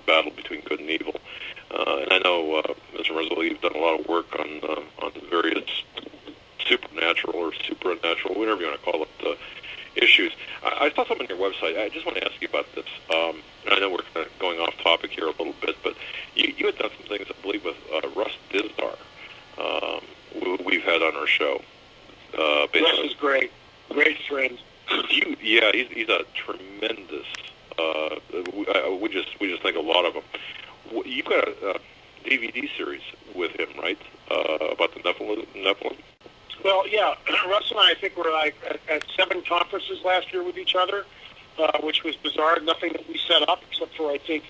battle between good and evil. And I know, Mr. Rizzo, you've done a lot of work on the various supernatural or supernatural, whatever you want to call it, issues. I saw something on your website. I just want to ask you about this. And I know we're kind of going off topic here a little bit, but you had done some things, I believe, with Russ Dizdar. We've had on our show. Russ is great friend. He's a tremendous. We just think a lot of him. You've got a DVD series with him, right? About the Nephilim. Well, yeah. Russ and I think were like at 7 conferences last year with each other, which was bizarre. Nothing that we set up, except for I think,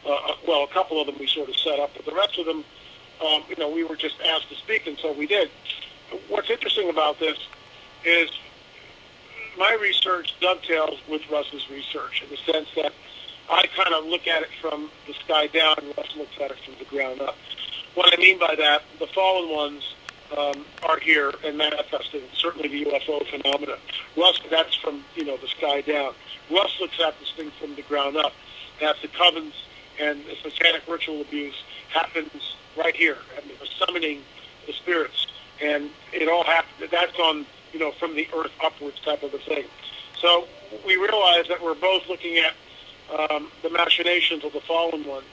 a couple of them we sort of set up, but the rest of them, we were just asked to speak, and so we did. What's interesting about this is my research dovetails with Russ's research in the sense that I kind of look at it from the sky down, and Russ looks at it from the ground up. What I mean by that, the fallen ones are here and manifesting, certainly the UFO phenomena. Russ, that's from, the sky down. Russ looks at this thing from the ground up, that the covens and the satanic ritual abuse happens right here. I mean, they're summoning the spirits, and it all happens. That's on, from the earth upwards type of a thing. So we realize that we're both looking at the machinations of the fallen one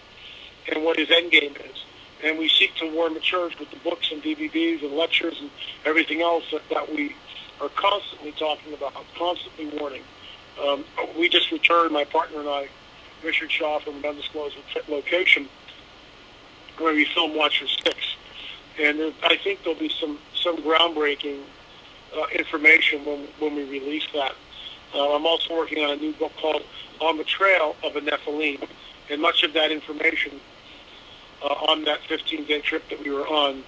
and what his end game is. And we seek to warn the church with the books and DVDs and lectures and everything else that we are constantly talking about, constantly warning. We just returned, my partner and I, Richard Shaw, from an undisclosed location where we filmed Watcher 6. And I think there'll be some groundbreaking information when we release that. I'm also working on a new book called On the Trail of a Nephilim, and much of that information on that 15-day trip that we were on,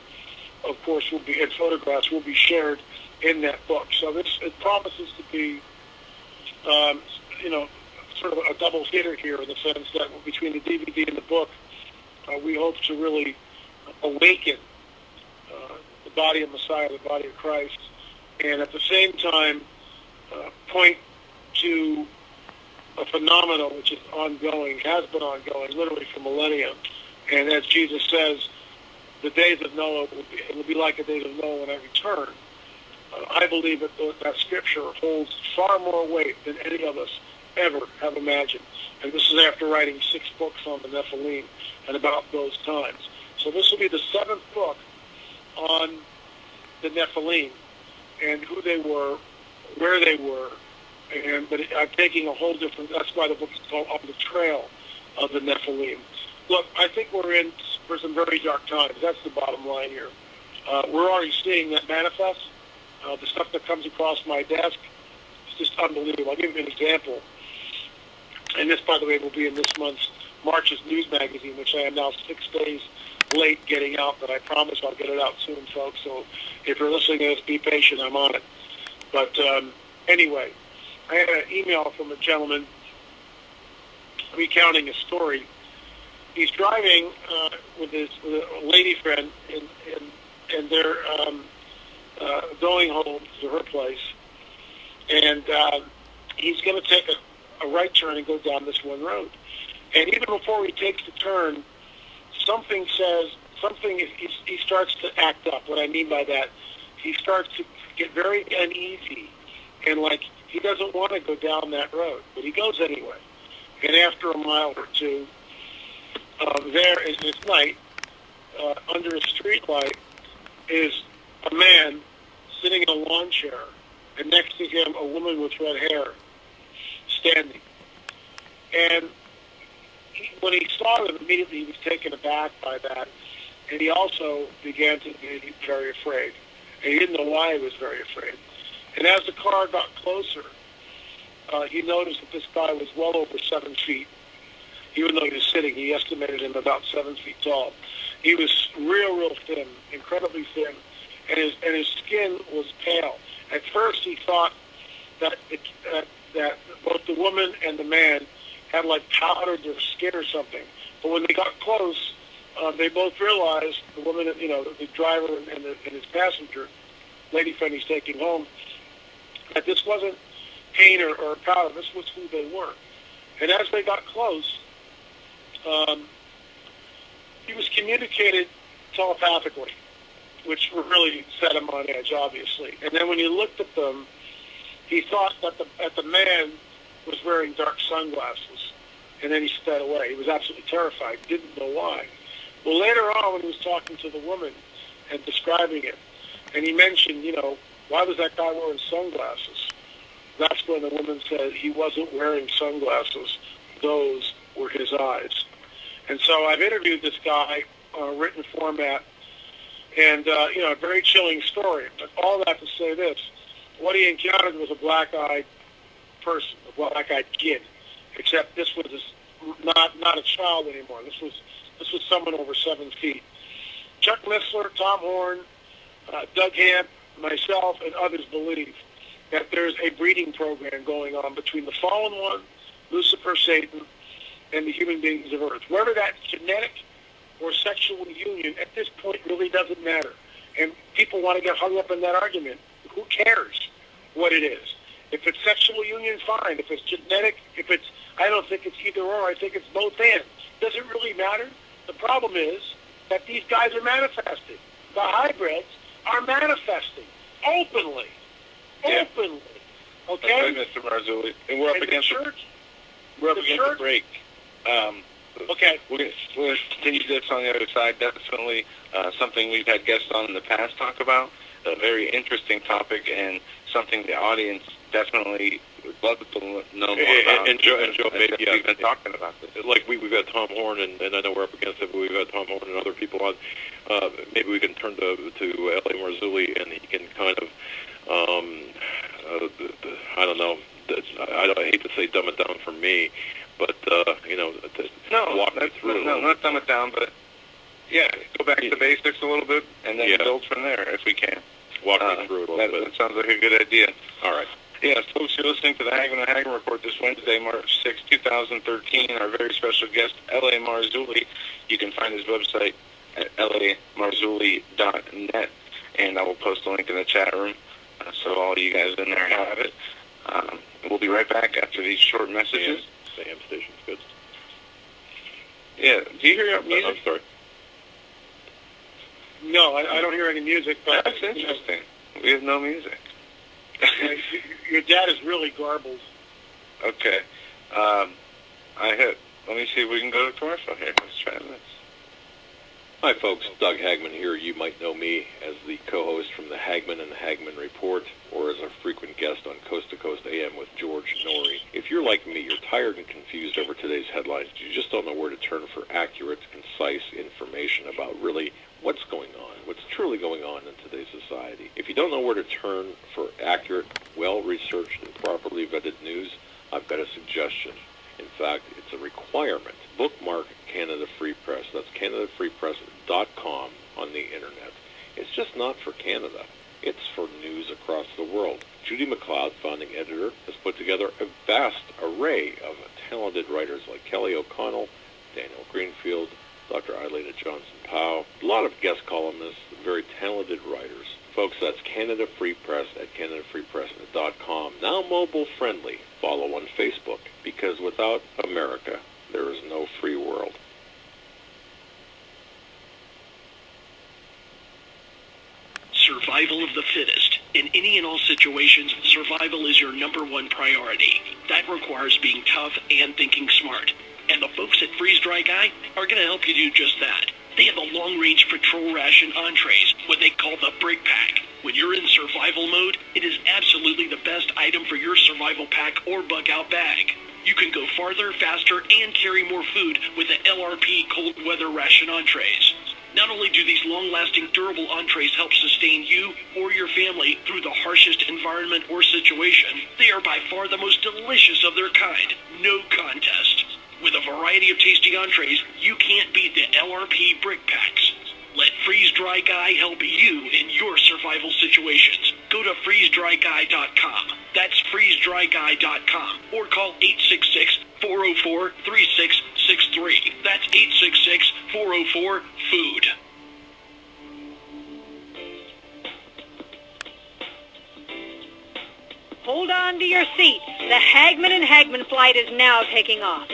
of course, and photographs will be shared in that book. So it promises to be, sort of a double hitter here in the sense that between the DVD and the book, we hope to really awaken the body of Messiah, the body of Christ, and at the same time point to a phenomenon which is ongoing, has been ongoing, literally for millennia. And as Jesus says, the days of Noah will be like the days of Noah when I return. I believe that scripture holds far more weight than any of us ever have imagined. And this is after writing 6 books on the Nephilim and about those times. So this will be the 7th book on the Nephilim and who they were, where they were. But I'm taking a whole different, that's why the book is called On the Trail of the Nephilim. Look, I think we're in for some very dark times. That's the bottom line here. We're already seeing that manifest. The stuff that comes across my desk is just unbelievable. I'll give you an example. And this, by the way, will be in this month's March's News Magazine, which I am now 6 days late getting out, but I promise I'll get it out soon, folks. So if you're listening to this, be patient. I'm on it. But anyway, I had an email from a gentleman recounting a story. He's driving with a lady friend, and they're going home to her place. And he's going to take a right turn and go down this one road. And even before he takes the turn, something he starts to act up. What I mean by that, he starts to get very uneasy, and like he doesn't want to go down that road, but he goes anyway. And after a mile or two, it's night, under a street light, is a man sitting in a lawn chair, and next to him a woman with red hair standing. And when he saw them, immediately he was taken aback by that, and he also began to be very afraid. And he didn't know why he was very afraid. And as the car got closer, he noticed that this guy was well over 7 feet. Even though he was sitting, he estimated him about 7 feet tall. He was real thin, incredibly thin, and his skin was pale. At first, he thought that both the woman and the man had like powdered their skin or something. But when they got close, they both realized, the woman, the driver and his passenger, lady friend he's taking home, that this wasn't paint or powder. This was who they were. And as they got close, he was communicated telepathically, which really set him on edge, obviously. And then when he looked at them, he thought that the man was wearing dark sunglasses, and then he sped away. He was absolutely terrified, didn't know why. Well, later on, when he was talking to the woman and describing it, and he mentioned, why was that guy wearing sunglasses? That's when the woman said he wasn't wearing sunglasses. Those were his eyes. And so I've interviewed this guy on a written format, and, a very chilling story. But all that to say this, what he encountered was a black-eyed person, a black-eyed kid, except this was not a child anymore. This was someone over 7 feet. Chuck Missler, Tom Horn, Doug Hamp, myself, and others believe that there's a breeding program going on between the fallen one, Lucifer, Satan, and the human beings of Earth. Whether that's genetic or sexual union, at this point, really doesn't matter. And people want to get hung up in that argument. Who cares what it is? If it's sexual union, fine. If it's genetic, I don't think it's either or. I think it's both and. Does it really matter? The problem is that these guys are manifesting. The hybrids are manifesting openly. Yeah. Openly. Okay? That's right, Mr. Marzulli. And we're up against the break. Okay. We'll continue this on the other side. Definitely something we've had guests on in the past talk about. A very interesting topic and something the audience definitely would love to know more about. And Joe, maybe we've been talking about this. Like we've got Tom Horn, and I know we're up against it, but we've got Tom Horn and other people on. Maybe we can turn to L.A. Marzulli, and he can kind of, I don't know. I hate to say dumb it down for me, but walk me through it. No, not dumb it down, but yeah, go back to basics a little bit, and then build from there if we can. Walk me through it a little bit. That sounds like a good idea. All right. Yeah, folks, you're listening to the Hagman and Hagman Report this Wednesday, March 6, 2013. Our very special guest, L.A. Marzulli. You can find his website at lamarzulli.net, and I will post a link in the chat room so all you guys in there have it. We'll be right back after these short messages. The AM station's good. Yeah, do you hear music? I'm sorry. No, I don't hear any music. But that's interesting. We have no music. Your dad is really garbled. Okay. Let me see if we can go to commercial here. Let's try this. Hi, folks. Doug Hagman here. You might know me as the co-host from the Hagman and the Hagman Report, or as a frequent guest on Coast to Coast AM with George Norrie. If you're like me, you're tired and confused over today's headlines. You just don't know where to turn for accurate, concise information about really what's going on, what's truly going on in today's society. If you don't know where to turn for accurate, well-researched, and properly vetted news, I've got a suggestion. In fact, it's a requirement. Bookmark Canada Free Press. That's CanadaFreePress.com on the internet. It's just not for Canada. It's for news across the world. Judy McLeod, founding editor, has put together a vast array of talented writers like Kelly O'Connell, Daniel Greenfield, Dr. Eilita Johnson-Powell, a lot of guest columnists, very talented writers. Folks, that's Canada Free Press at CanadaFreePress.com. Now mobile friendly. Follow on Facebook, because without America, there is no free world. Survival of the fittest. In any and all situations, survival is your #1 priority. That requires being tough and thinking smart. And the folks at Freeze Dry Guy are going to help you do just that. They have the long-range patrol ration entrees, what they call the Brick Pack. When you're in survival mode, it is absolutely the best item for your survival pack or bug-out bag. You can go farther, faster, and carry more food with the LRP cold weather ration entrees. Not only do these long-lasting, durable entrees help sustain you or your family through the harshest environment or situation, they are by far the most delicious of their kind. No contest. With a variety of tasty entrees, you can't beat the LRP Brick Packs. Let Freeze Dry Guy help you in your survival situations. Go to freezedryguy.com. That's freezedryguy.com. Or call 866-404-3663. That's 866-404-FOOD. Hold on to your seats. The Hagman and Hagman flight is now taking off.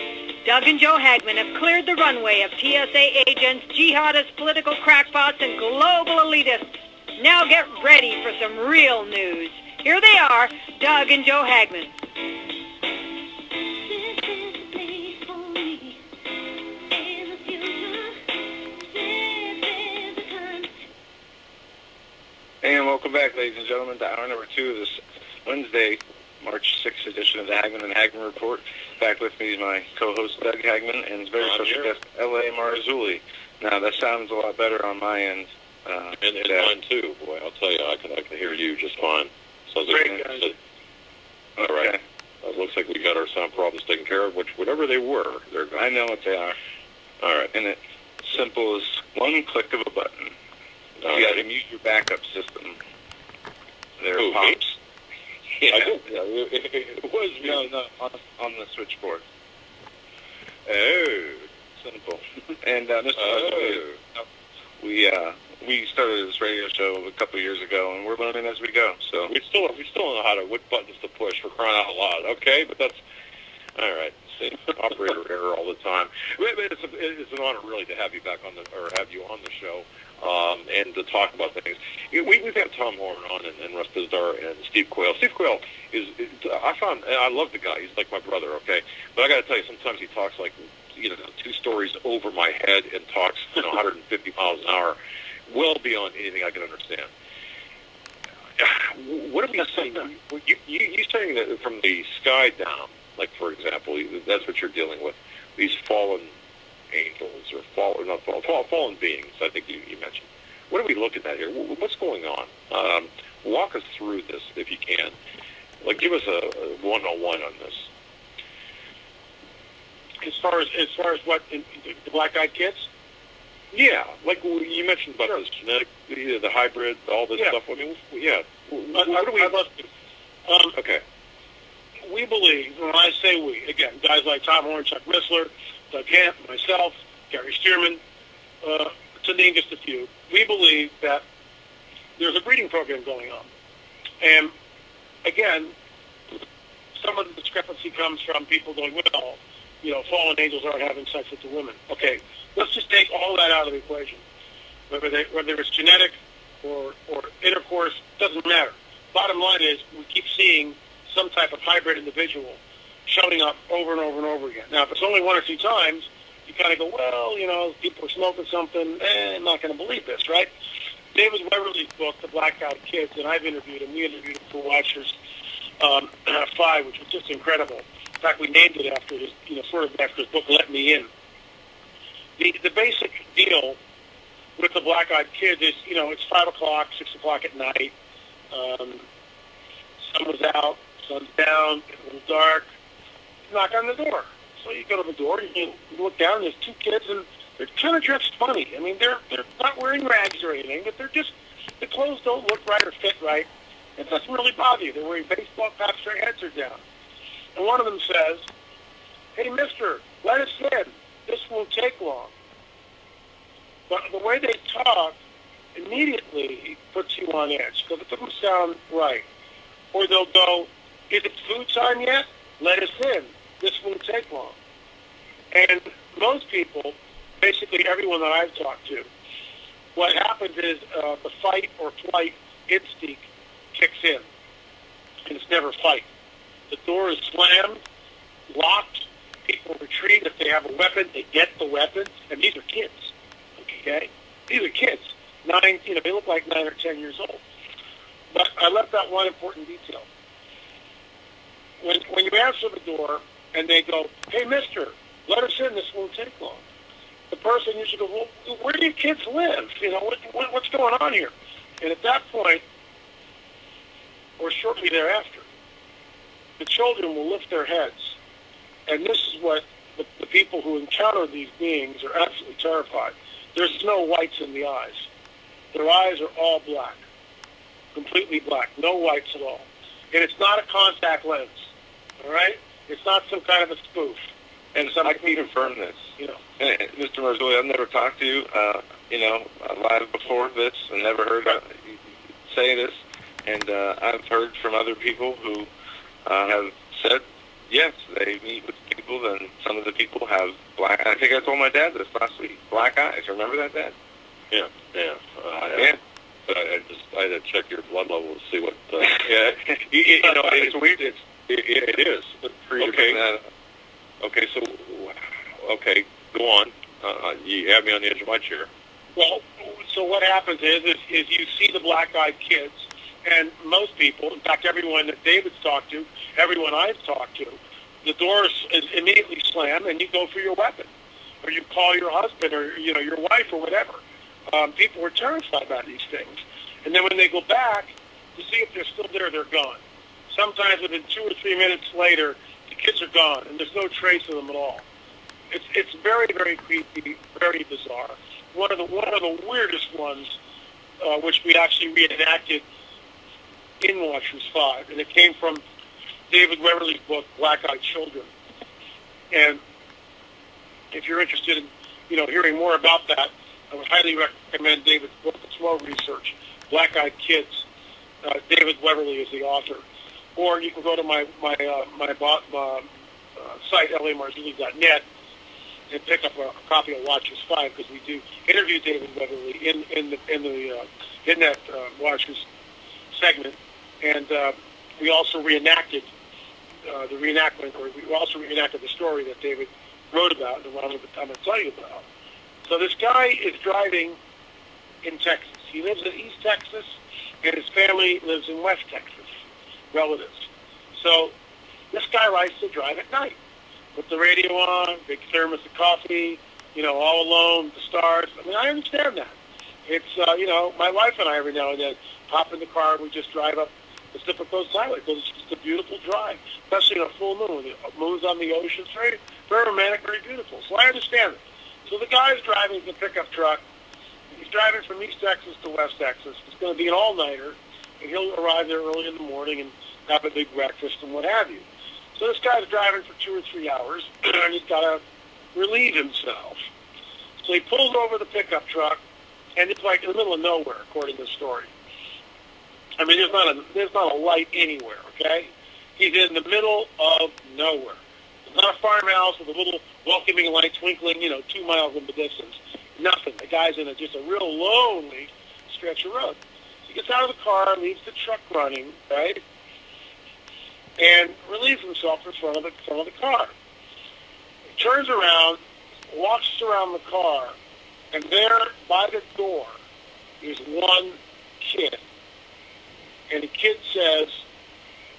Doug and Joe Hagman have cleared the runway of TSA agents, jihadists, political crackpots, and global elitists. Now get ready for some real news. Here they are, Doug and Joe Hagman. And welcome back, ladies and gentlemen, to hour number 2 of this Wednesday, March 6th edition of the Hagman and Hagman Report. Back with me is my co-host, Doug Hagman, and his very special guest, L.A. Marzulli. Now, that sounds a lot better on my end. And mine, too. Boy, I'll tell you, I can hear you just fine. Sounds Great, like guys. all right. It looks like we got our sound problems taken care of, whatever they were. They're gone. I know what they are. All right. And it's simple as one click of a button. You got to mute your backup system. There Who, pops. Yeah. I did. Yeah, it was me. No, on the switchboard. Oh. Simple. And Mr. Marzulli, we started this radio show a couple of years ago, and we're learning as we go. So We still don't know how to what buttons to push, for crying out loud. Okay, but that's all right. See, operator error all the time. It's an honor really to have you back have you on the show, and to talk about things. We've had Tom Horn on and Russ Bizdar and Steve Quayle. Steve Quayle I love the guy. He's like my brother. Okay, but I got to tell you, sometimes he talks like 2 stories over my head and talks 150 miles an hour, well beyond anything I can understand. What are we saying? You saying that from the sky down, like, for example, that's what you're dealing with, these fallen angels or fallen beings, I think you mentioned. What are we looking at here? What's going on? Walk us through this if you can. Like, give us a 101 on this. As far as what, the black-eyed kids? Yeah, like you mentioned about this genetic, the hybrid, all this stuff. I mean, yeah. What do we? I'd love to. Okay. We believe, when I say we, again, guys like Tom Horn, Chuck Missler, Doug Camp, myself, Gary Stearman, to name just a few, we believe that there's a breeding program going on. And, again, some of the discrepancy comes from people going, well, fallen angels aren't having sex with the women. Okay, let's just take all that out of the equation. Whether it's genetic or intercourse, doesn't matter. Bottom line is, we keep seeing some type of hybrid individual showing up over and over and over again. Now, if it's only 1 or 2 times, you kind of go, well, people are smoking something, I'm not going to believe this, right? David Weberly's book, The Blackout Kids, and I've interviewed him. We interviewed him for Watchers 5, which was just incredible. In fact, we named it after his, sort of after his book, Let Me In. The basic deal with the black-eyed kids is, it's 5 o'clock, 6 o'clock at night. Sun was out, sun's down, it's a little dark. Knock on the door. So you go to the door, and you look down, and there's 2 kids, and they're kind of dressed funny. I mean, they're not wearing rags or anything, but the clothes don't look right or fit right. It doesn't really bother you. They're wearing baseball caps, their heads are down. And one of them says, hey, mister, let us in. This won't take long. But the way they talk immediately puts you on edge because it doesn't sound right. Or they'll go, is it food time yet? Let us in. This won't take long. And most people, basically everyone that I've talked to, what happens is the fight or flight instinct kicks in. And it's never fight. The door is slammed, locked. People retreat. If they have a weapon, they get the weapon. And these are kids. Okay? These are kids. They look like 9 or 10 years old. But I left out one important detail. When you answer the door and they go, hey, mister, let us in. This won't take long. The person usually goes, well, where do your kids live? What's going on here? And at that point, or shortly thereafter, the children will lift their heads. And this is what the people who encounter these beings are absolutely terrified. There's no whites in the eyes. Their eyes are all black, completely black, no whites at all. And it's not a contact lens, all right? It's not some kind of a spoof. And I can confirm this. Mr. Marzulli, I've never talked to you, live before this and never heard you say this. And I've heard from other people who have said, yes, they meet with people, then some of the people have black. I think I told my dad this last week. Black eyes. Remember that, Dad? Yeah. Yeah. I had to check your blood level to see what. Yeah, you know, it's weird. It is. Okay. Okay. So, okay, go on. You have me on the edge of my chair. Well, so what happens is you see the black-eyed kids, and most people, in fact, everyone that David's talked to, everyone I've talked to, the door is immediately slammed, and you go for your weapon, or you call your husband, or your wife, or whatever. People are terrified about these things, and then when they go back to see if they're still there, they're gone. Sometimes within 2 or 3 minutes later, the kids are gone, and there's no trace of them at all. It's very, very creepy, very bizarre. One of the weirdest ones, which we actually reenacted in Watchers 5, and it came from David Weberly's book, Black-Eyed Children. And if you're interested in, hearing more about that, I would highly recommend David's book. It's more research, Black-Eyed Kids. David Weberly is the author. Or you can go to my site, lamarzulli.net, and pick up a copy of Watchers 5, because we do interview David Weberly in that Watchers segment, and we also reenacted the story that David wrote about and what I'm going to tell you about. So this guy is driving in Texas. He lives in East Texas, and his family lives in West Texas, relatives. So this guy likes to drive at night. Put the radio on, big thermos of coffee, all alone, the stars. I mean, I understand that. It's, my wife and I every now and then hop in the car and we just drive up the Pacific Coast Highway because it's just a beautiful drive, especially on a full moon. The moon's on the ocean. It's very, very romantic, very beautiful. So I understand it. So the guy's driving the pickup truck. He's driving from East Texas to West Texas. It's going to be an all-nighter, and he'll arrive there early in the morning and have a big breakfast and what have you. So this guy's driving for 2 or 3 hours, and he's got to relieve himself. So he pulls over the pickup truck, and it's like in the middle of nowhere, according to the story. I mean, there's not a light anywhere, okay? He's in the middle of nowhere. It's not a farmhouse with a little welcoming light twinkling, 2 miles in the distance. Nothing. The guy's in just a real lonely stretch of road. He gets out of the car, leaves the truck running, right? And relieves himself in front of the car. He turns around, walks around the car, and there by the door is one kid. And the kid says,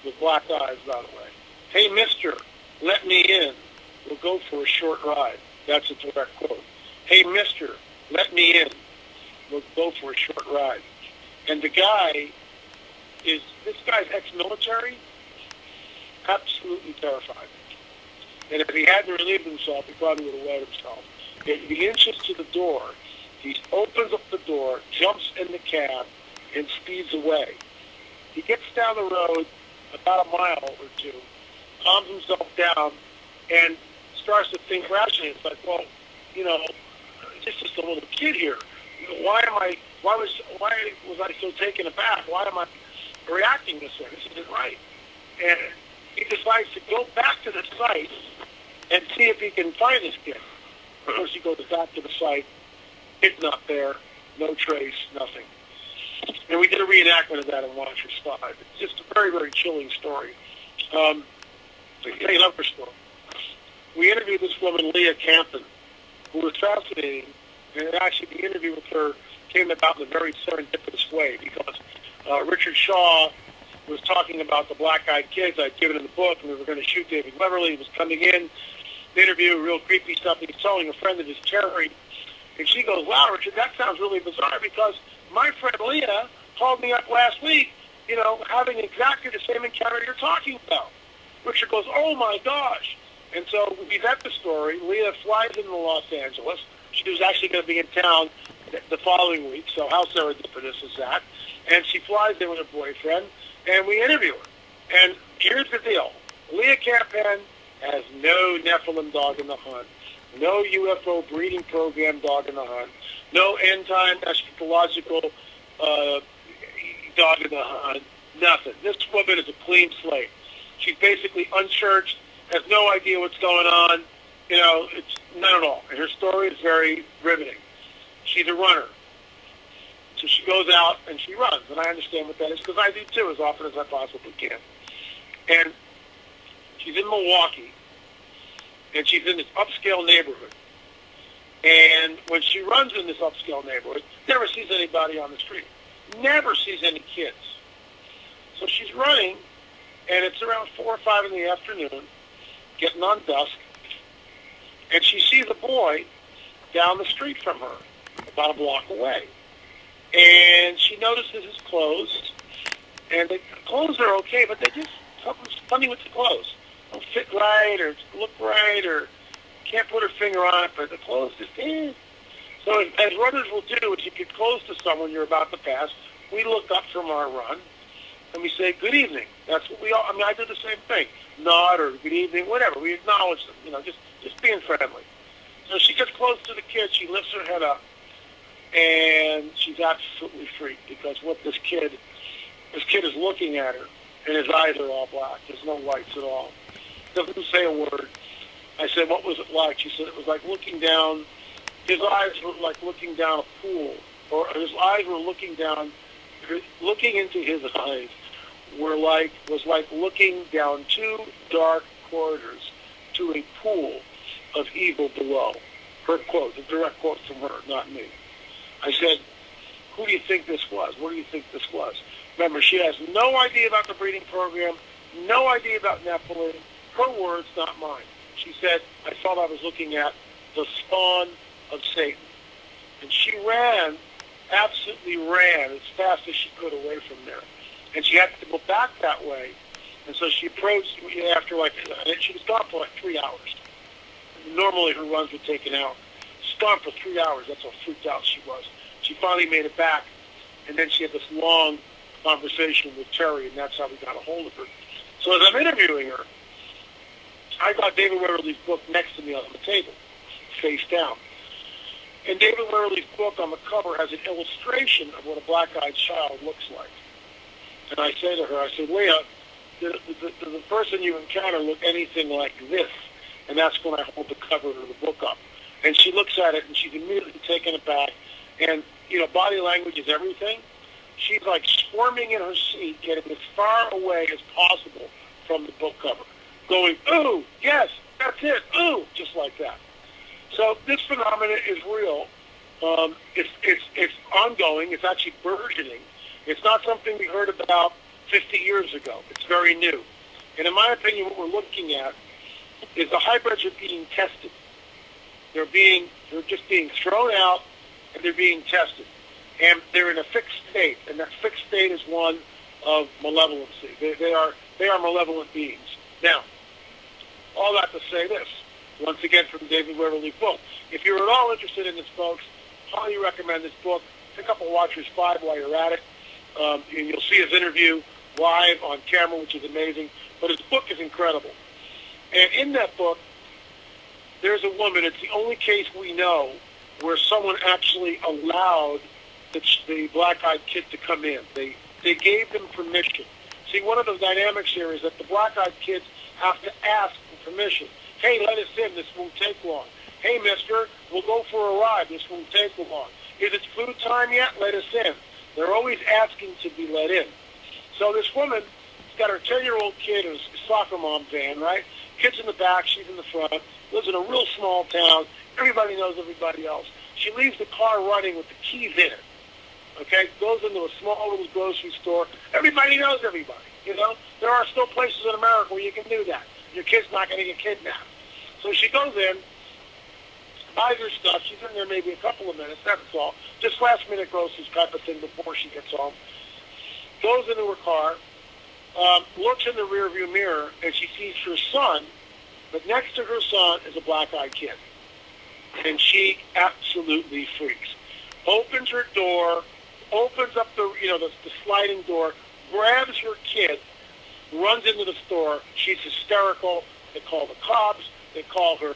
with black eyes, by the way, "Hey, mister, let me in. We'll go for a short ride." That's a direct quote. "Hey, mister, let me in. We'll go for a short ride." And this guy's ex-military, absolutely terrified. And if he had to relieve himself, he probably would have wet himself. He inches to the door. He opens up the door, jumps in the cab, and speeds away. He gets down the road about a mile or two, calms himself down, and starts to think rationally. It's like, well, it's just a little kid here. Why was I so taken aback? Why am I reacting this way? This isn't right. And he decides to go back to the site and see if he can find this kid. Of course, he goes back to the site. Kid's not there. No trace. Nothing. And we did a reenactment of that in Watchers 5. It's just a very, very chilling story. I'll tell you another story. We interviewed this woman, Leah Campen, who was fascinating. And actually, the interview with her came about in a very serendipitous way because Richard Shaw was talking about the black-eyed kids I'd given in the book, and we were going to shoot David Weberly. He was coming in, the interview, real creepy stuff. He was telling a friend of his, Terry, and she goes, "Wow, Richard, that sounds really bizarre because my friend Leah called me up last week, having exactly the same encounter you're talking about." Richard goes, "Oh, my gosh." And so we vet the story. Leah flies into Los Angeles. She was actually going to be in town the following week, so how serendipitous is that? And she flies in with her boyfriend, and we interview her. And here's the deal. Leah Campen has no Nephilim dog in the hunt, no UFO breeding program dog in the hunt, no end-time eschatological dog in the hunt, nothing. This woman is a clean slate. She's basically unchurched, has no idea what's going on. You know, it's not at all. And her story is very riveting. She's a runner. So she goes out and she runs, and I understand what that is because I do too, as often as I possibly can. And she's in Milwaukee, and she's in this upscale neighborhood. And when she runs in this upscale neighborhood, never sees anybody on the street, never sees any kids. So she's running, and it's around 4 or 5 in the afternoon, getting on dusk, and she sees a boy down the street from her, about a block away. And she notices his clothes, and the clothes are okay, but they just, something's funny with the clothes. Don't fit right, or look right, or can't put her finger on it, but the clothes just, So as runners will do, if you get close to someone you're about to pass, we look up from our run, and we say, good evening. That's what we all, I mean, I do the same thing. Nod or good evening, whatever. We acknowledge them, you know, just being friendly. So she gets close to the kid, she lifts her head up, and she's absolutely freaked because what this kid is looking at her, and his eyes are all black. There's no whites at all. Doesn't say a word. I said, what was it like? She said it was like looking down, his eyes were like looking down a pool, or his eyes were looking down, looking into his eyes was like looking down 2 dark corridors to a pool of evil below. Her quote, the direct quote from her, not me. I said, who do you think this was? What do you think this was? Remember, she has no idea about the breeding program, no idea about Nephilim. Her words, not mine. She said, I thought I was looking at the spawn of Satan. And she absolutely ran as fast as she could away from there. And she had to go back that way. And so she approached after she was gone for like 3 hours. Normally her runs would take an hour. She's gone for 3 hours. That's how freaked out she was. She finally made it back. And then she had this long conversation with Terry, and that's how we got a hold of her. So as I'm interviewing her, I got David Werley's book next to me on the table, face down. And David Werley's book on the cover has an illustration of what a black-eyed child looks like. And I say to her, I said, Leah, does the person you encounter look anything like this? And that's when I hold the cover of the book up. And she looks at it, and she's immediately taken aback. And, you know, body language is everything. She's like squirming in her seat, getting as far away as possible from the book cover, going, ooh, yes, that's it, ooh, just like that. So this phenomenon is real. It's ongoing. It's actually burgeoning. It's not something we heard about 50 years ago. It's very new. And in my opinion, what we're looking at is the hybrids are being tested. They're just being thrown out, and they're being tested. And they're in a fixed state, and that fixed state is one of malevolency. They are malevolent beings. Now, all that to say this, once again from David Werley's book. If you're at all interested in this, folks, highly recommend this book. Pick up a Watchers 5 while you're at it. And you'll see his interview live on camera, which is amazing. But his book is incredible. And in that book, there's a woman. It's the only case we know where someone actually allowed the black-eyed kid to come in. They gave them permission. See, one of the dynamics here is that the black-eyed kids have to ask for permission. Hey, let us in. This won't take long. Hey, mister, we'll go for a ride. This won't take long. Is it food time yet? Let us in. They're always asking to be let in. So this woman's got her 10-year-old kid in a soccer mom van, right? Kid's in the back, she's in the front, lives in a real small town. Everybody knows everybody else. She leaves the car running with the keys in it. Okay? Goes into a small little grocery store. Everybody knows everybody, you know? There are still places in America where you can do that. Your kid's not going to get kidnapped. So she goes in, buys her stuff. She's in there maybe a couple of minutes, that's all. Just last-minute groceries type of thing before she gets home. Goes into her car, looks in the rearview mirror, and she sees her son, but next to her son is a black-eyed kid. And she absolutely freaks. Opens her door, opens up the sliding door, grabs her kid, runs into the store. She's hysterical. They call the cops. They call her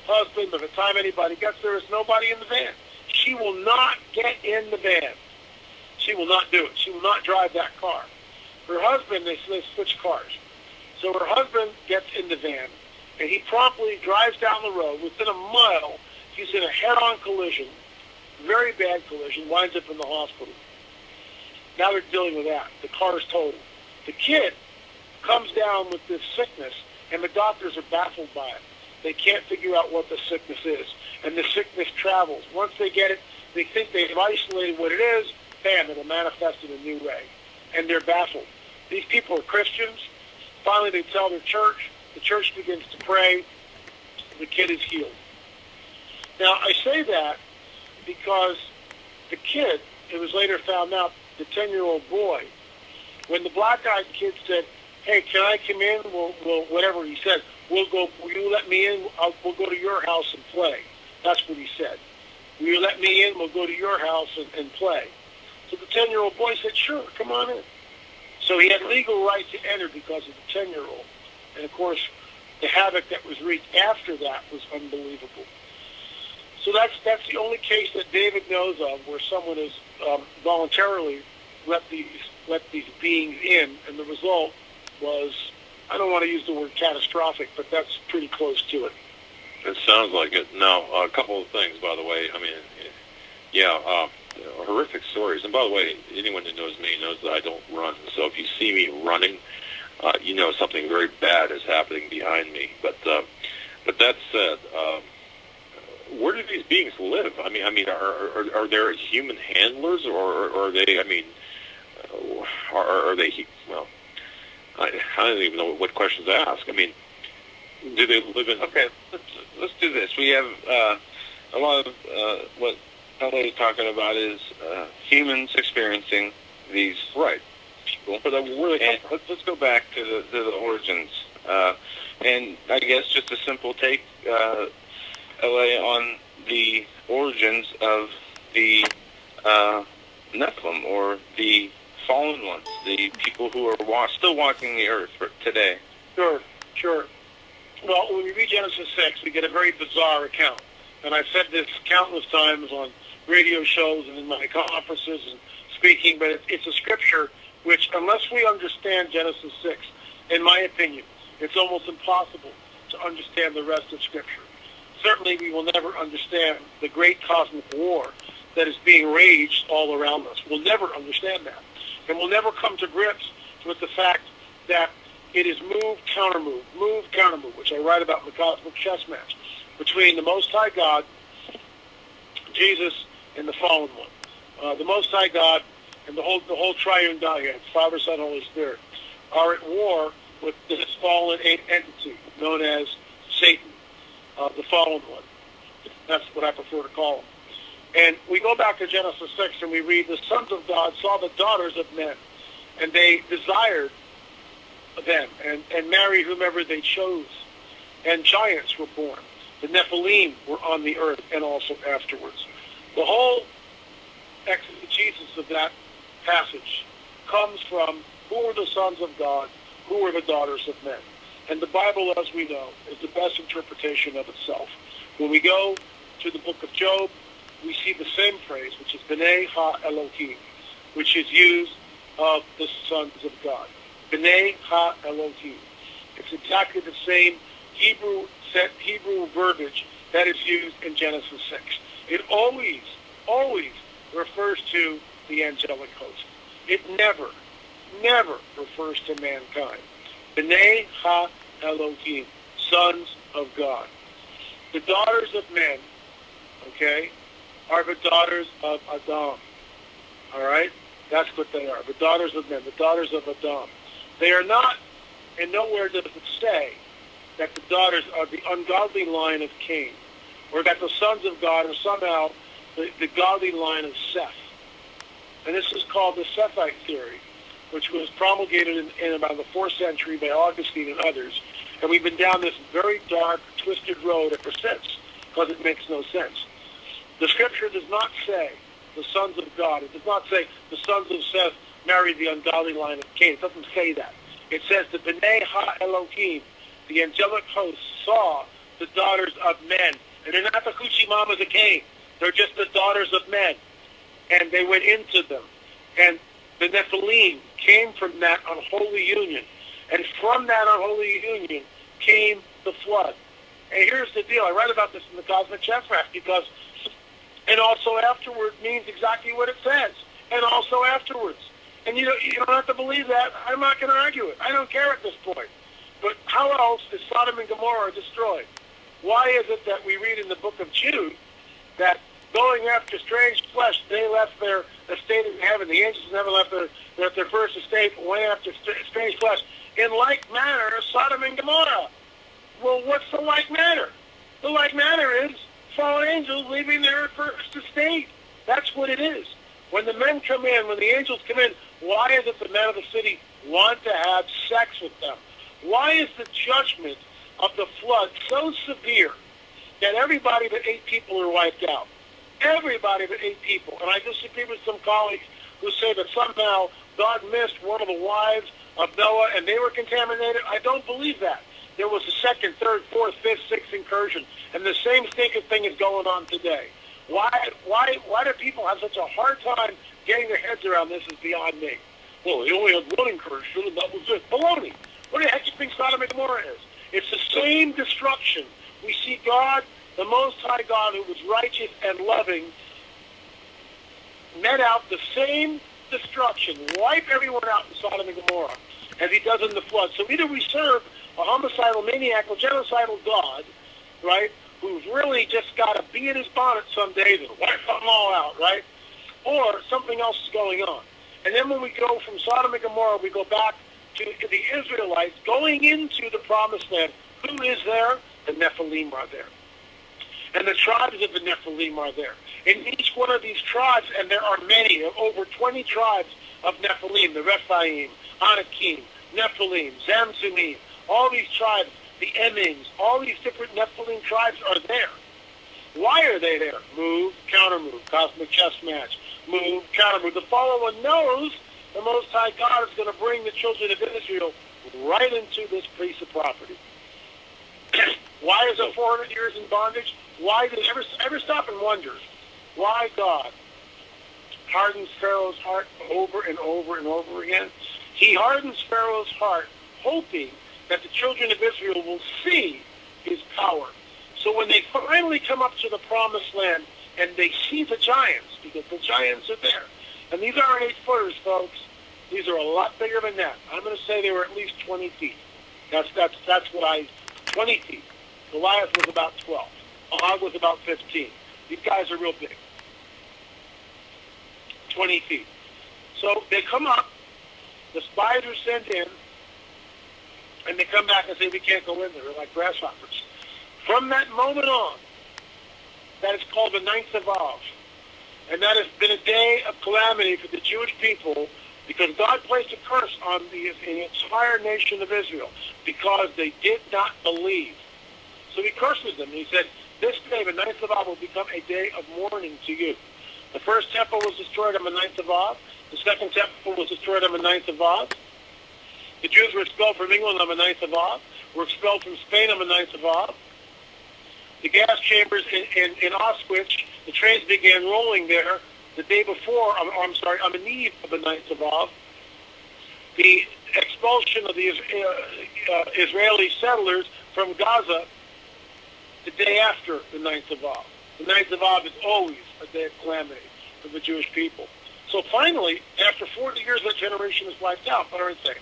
husband. By the time anybody gets there, there's nobody in the van. She will not get in the van. She will not do it. She will not drive that car. Her husband, they switch cars. So her husband gets in the van, and he promptly drives down the road. Within a mile, he's in a head-on collision, very bad collision, winds up in the hospital. Now they're dealing with that. The car is totaled. The kid comes down with this sickness, and the doctors are baffled by it. They can't figure out what the sickness is, and the sickness travels. Once they get it, they think they've isolated what it is, bam, it'll manifest in a new way, and they're baffled. These people are Christians. Finally, they tell their church. The church begins to pray. The kid is healed. Now, I say that because the kid, it was later found out, the 10-year-old boy, when the black-eyed kid said, "Hey, can I come in?" Well, whatever he said, "Will you let me in? We'll go to your house and play." That's what he said. "Will you let me in? We'll go to your house and play." So the 10-year-old boy said, "Sure, come on in." So he had legal right to enter because of the 10-year-old. And, of course, the havoc that was wreaked after that was unbelievable. So that's the only case that David knows of where someone has voluntarily let these beings in, and the result was, I don't want to use the word catastrophic, but that's pretty close to it. It sounds like it. Now, a couple of things, by the way. I mean, yeah, horrific stories. And by the way, anyone who knows me knows that I don't run. So if you see me running, you know something very bad is happening behind me. But that said, where do these beings live? I mean, are there human handlers, or are they? I mean, are they? Well, I don't even know what questions to ask. I mean, do they live in? Okay, let's do this. We have a lot of what LA is talking about is humans experiencing these people. But where they and let's go back to the origins. And I guess just a simple take, LA, on the origins of the Nephilim, or the fallen ones, the people who are still walking the earth today. Sure. Well, when we read Genesis 6, we get a very bizarre account. And I've said this countless times on radio shows and in my conferences and speaking, but it's a scripture which, unless we understand Genesis 6, in my opinion, it's almost impossible to understand the rest of Scripture. Certainly we will never understand the great cosmic war that is being waged all around us. We'll never understand that. And we'll never come to grips with the fact that it is move, counter-move, which I write about in the cosmic chess match, between the Most High God, Jesus, and the fallen one. The Most High God and the whole triune Godhead, Father, Son, Holy Spirit, are at war with this fallen entity known as Satan, the fallen one. That's what I prefer to call him. And we go back to Genesis 6 and we read, the sons of God saw the daughters of men, and they desired them and married whomever they chose. And giants were born. The Nephilim were on the earth and also afterwards. The whole exegesis of that passage comes from who were the sons of God, who were the daughters of men. And the Bible, as we know, is the best interpretation of itself. When we go to the book of Job, we see the same phrase, which is B'nai Ha-Elohim, which is used of the sons of God. B'nai Ha-Elohim. It's exactly the same Hebrew verbiage that is used in Genesis 6. It always refers to the angelic host. It never refers to mankind. B'nai Ha-Elohim, sons of God. The daughters of men, okay, are the daughters of Adam. All right? That's what they are, the daughters of men, the daughters of Adam. They are not, and nowhere does it say that the daughters are the ungodly line of Cain, or that the sons of God are somehow the godly line of Seth. And this is called the Sethite theory, which was promulgated in about the 4th century by Augustine and others. And we've been down this very dark, twisted road ever since, because it makes no sense. The Scripture does not say the sons of God. It does not say the sons of Seth married the ungodly line of Cain. It doesn't say that. It says the B'nai Ha-Elohim, the angelic host, saw the daughters of men. And they're not the coochie mamas of Cain. They're just the daughters of men. And they went into them. And the Nephilim came from that unholy union. And from that unholy union came the flood. And here's the deal. I write about this in the Cosmic Chess Match because, and also afterward means exactly what it says. And also afterwards. And you don't have to believe that. I'm not going to argue it. I don't care at this point. But how else is Sodom and Gomorrah destroyed? Why is it that we read in the book of Jude that going after strange flesh, they left their estate in heaven. The angels never left their first estate, went after strange flesh. In like manner, Sodom and Gomorrah. Well, what's the like manner? The like manner is fallen angels leaving their first estate. That's what it is. When the men come in, when the angels come in, why is it the men of the city want to have sex with them? Why is the judgment of the flood so severe that everybody but 8 people are wiped out? Everybody but 8 people. And I disagree with some colleagues who say that somehow God missed one of the wives of Noah and they were contaminated. I don't believe that. There was a second, third, fourth, fifth, sixth incursion. And the same stinking thing is going on today. Why do people have such a hard time getting their heads around this is beyond me. Well, they only had one incursion and that was it. Baloney. What the heck do you think Sodom and Gomorrah is? It's the same destruction. We see God, the Most High God, who was righteous and loving, met out the same destruction, wipe everyone out in Sodom and Gomorrah, as he does in the flood. So either we serve a homicidal, maniacal, genocidal God, right, who's really just got to be in his bonnet some days and wipe them all out, right, or something else is going on. And then when we go from Sodom and Gomorrah, we go back to the Israelites going into the Promised Land. Who is there? The Nephilim are there. And the tribes of the Nephilim are there. In each one of these tribes, and there are many, over 20 tribes of Nephilim, the Rephaim, Anakim, Nephilim, Zamzumim, all these tribes, the Emins, all these different Nephilim tribes are there. Why are they there? Move, counter-move, cosmic chess match. Move, counter-move. The follower knows the Most High God is going to bring the children of Israel right into this piece of property. Why is it 400 years in bondage? Why did it ever stop and wonder why God hardens Pharaoh's heart over and over and over again? He hardens Pharaoh's heart, hoping that the children of Israel will see his power. So when they finally come up to the Promised Land and they see the giants, because the giants are there, and these aren't 8-footers, folks. These are a lot bigger than that. I'm going to say they were at least 20 feet. That's what 20 feet. Goliath was about 12. Og was about 15. These guys are real big. 20 feet. So they come up, the spies are sent in, and they come back and say, we can't go in there. They're like grasshoppers. From that moment on, that is called the 9th of Av. And that has been a day of calamity for the Jewish people because God placed a curse on the entire nation of Israel because they did not believe. So he curses them. He said, this day, the 9th of Av, will become a day of mourning to you. The first temple was destroyed on the 9th of Av. The second temple was destroyed on the 9th of Av. The Jews were expelled from England on the 9th of Av. Were expelled from Spain on the 9th of Av. The gas chambers in Auschwitz, the trains began rolling there the day before, on the eve of the 9th of Av. The expulsion of the Israeli settlers from Gaza the day after the 9th of Av. The 9th of Av is always a day of calamity for the Jewish people. So finally, after 40 years, that generation is wiped out. But I would say,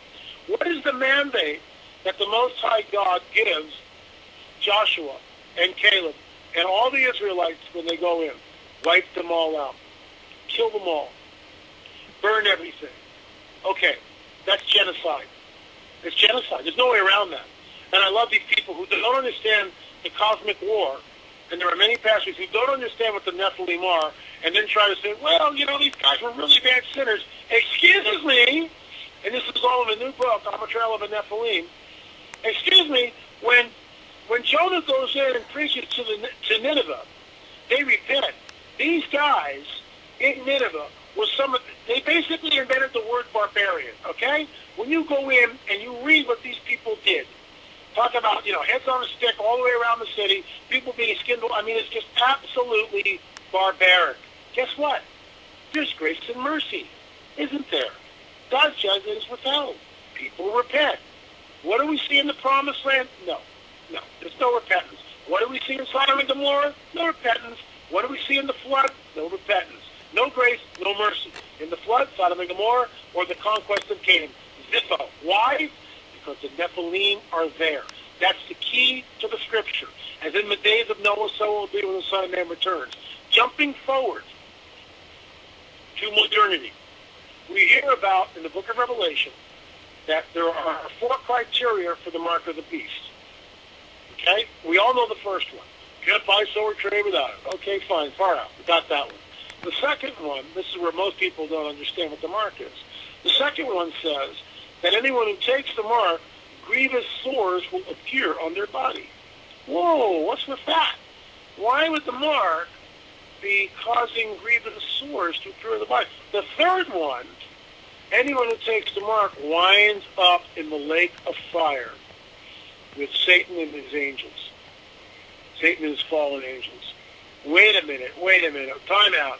what is the mandate that the Most High God gives Joshua and Caleb and all the Israelites when they go in? Wipe them all out. Kill them all. Burn everything. Okay, that's genocide. It's genocide. There's no way around that. And I love these people who don't understand the cosmic war, and there are many pastors who don't understand what the Nephilim are, and then try to say, well, these guys were really bad sinners. Excuse me, and this is all in a new book, I'm a Trail of a Nephilim. Excuse me, when Jonah goes in and preaches to Nineveh, they repent. These guys in Nineveh they basically invented the word barbarian, okay? When you go in and you read what these people did, talk about, heads on a stick all the way around the city, people being skinned, it's just absolutely barbaric. Guess what? There's grace and mercy, isn't there? God's judgment is withheld. People repent. What do we see in the Promised Land? No. There's no repentance. What do we see in Sodom and Gomorrah? No repentance. What do we see in the flood? No repentance. No grace, no mercy. In the flood, Sodom and Gomorrah, or the conquest of Canaan. Zippo. Why? Because the Nephilim are there. That's the key to the Scripture. As in the days of Noah, so will it be when the Son of Man returns. Jumping forward to modernity, we hear about in the book of Revelation that there are 4 criteria for the mark of the beast. Okay? We all know the first one. Can't buy, sell, or trade without it. Okay, fine, far out. We got that one. The second one, this is where most people don't understand what the mark is. The second one says that anyone who takes the mark, grievous sores will appear on their body. Whoa, what's with that? Why would the mark be causing grievous sores to appear on the body? The third one, anyone who takes the mark winds up in the lake of fire with Satan and his angels. Satan and his fallen angels. Wait a minute. Time out.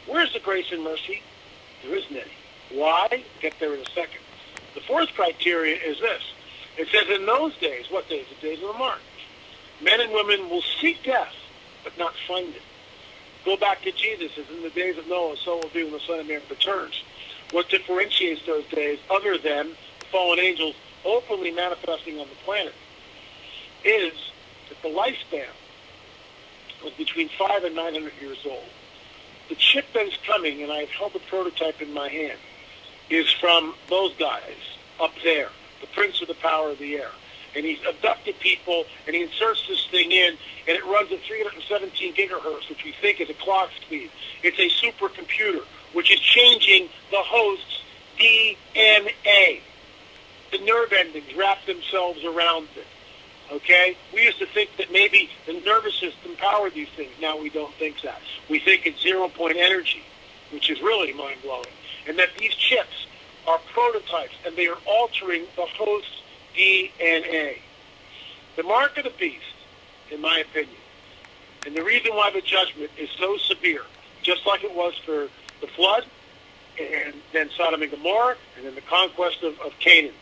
Where's the grace and mercy? There isn't any. Why? Get there in a second. The fourth criteria is this. It says in those days, what days? The days of the mark. Men and women will seek death, but not find it. Go back to Jesus, as in the days of Noah, so will be when the Son of Man returns. What differentiates those days, other than the fallen angels openly manifesting on the planet, is that the lifespan was between 500 and 900 years old. The chip that is coming, and I've held the prototype in my hand, is from those guys up there, the prince of the power of the air. And he's abducted people, and he inserts this thing in, and it runs at 317 gigahertz, which we think is a clock speed. It's a supercomputer, which is changing the host's DNA. The nerve endings wrap themselves around it. Okay? We used to think that maybe the nervous system powered these things. Now we don't think that. We think it's zero-point energy, which is really mind-blowing. And that these chips are prototypes, and they are altering the host's DNA. The mark of the beast, in my opinion, and the reason why the judgment is so severe, just like it was for the flood, and then Sodom and Gomorrah, and then the conquest of Canaan.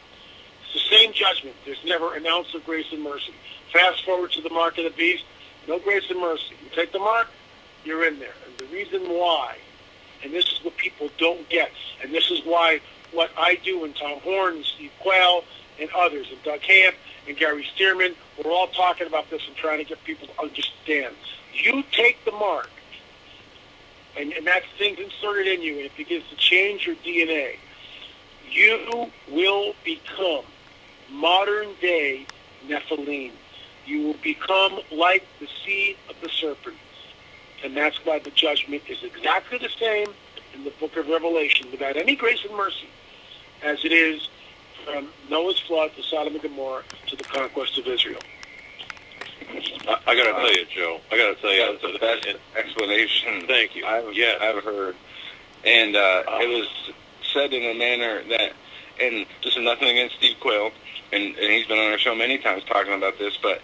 It's the same judgment. There's never an ounce of grace and mercy. Fast forward to the mark of the beast, no grace and mercy. You take the mark, you're in there. And the reason why, and this is what people don't get, and this is why what I do, and Tom Horn and Steve Quayle and others, and Doug Hamp and Gary Stearman, we're all talking about this and trying to get people to understand. You take the mark, and that thing's inserted in you, and it begins to change your DNA. You will become modern-day Nephilim. You will become like the seed of the serpent. And that's why the judgment is exactly the same in the book of Revelation, without any grace and mercy, as it is from Noah's flood to Sodom and Gomorrah to the conquest of Israel. I got to tell you, Joe. That's the best explanation. Thank you. I've heard. And it was said in a manner that, and this is nothing against Steve Quayle, and he's been on our show many times talking about this, but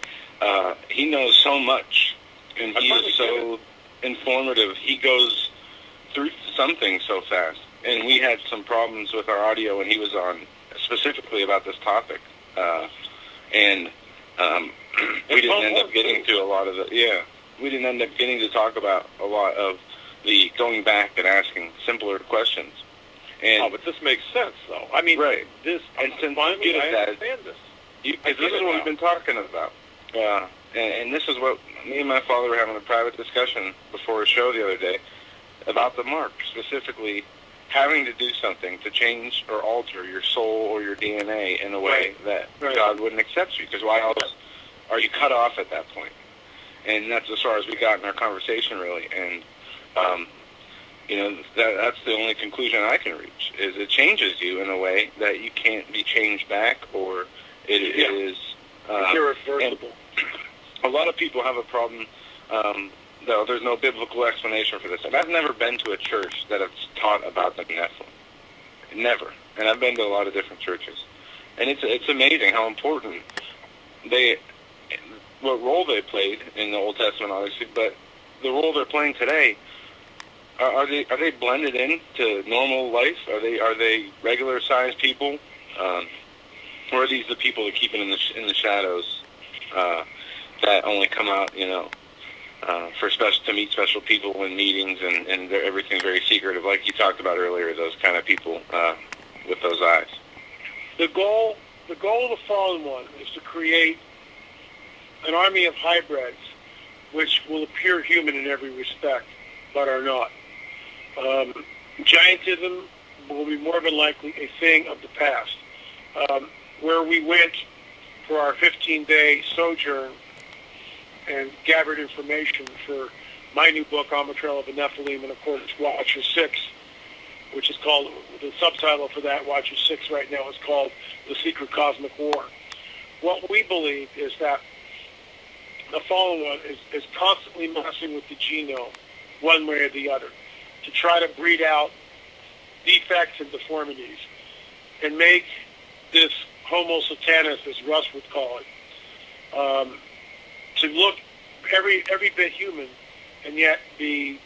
he knows so much, and he is so informative. He goes through something so fast. And we had some problems with our audio when he was on, specifically about this topic. And we didn't end up getting to a lot of the, we didn't end up getting to talk about a lot of the going back and asking simpler questions. And but this makes sense, though. I mean, right. This, and since finally, you I get understand this. Because this is what we've been talking about. And this is what me and my father were having a private discussion before a show the other day about the mark, specifically having to do something to change or alter your soul or your DNA in a way that God wouldn't accept you. Because why else are you cut off at that point? And that's as far as we got in our conversation, really. And that's the only conclusion I can reach, is it changes you in a way that you can't be changed back, or it is irreversible. A lot of people have a problem, though there's no biblical explanation for this. And I've never been to a church that has taught about the Nephilim. Never. And I've been to a lot of different churches. And it's amazing how important what role they played in the Old Testament, obviously, but the role they're playing today. Are they blended in to normal life? Are they regular sized people? Or are these the people that keep it in the shadows that only come out, to meet special people in meetings and everything very secretive, like you talked about earlier, those kind of people with those eyes? The goal of the Fallen One is to create an army of hybrids which will appear human in every respect, but are not. Giantism will be more than likely a thing of the past. Where we went for our 15-day sojourn and gathered information for my new book, On the Trail of the Nephilim, and of course Watcher 6, which is called, the subtitle for that, Watcher 6 right now, is called The Secret Cosmic War. What we believe is that the Fallen One is constantly messing with the genome, one way or the other, to try to breed out defects and deformities and make this Homo Satanus, as Russ would call it, to look every bit human and yet be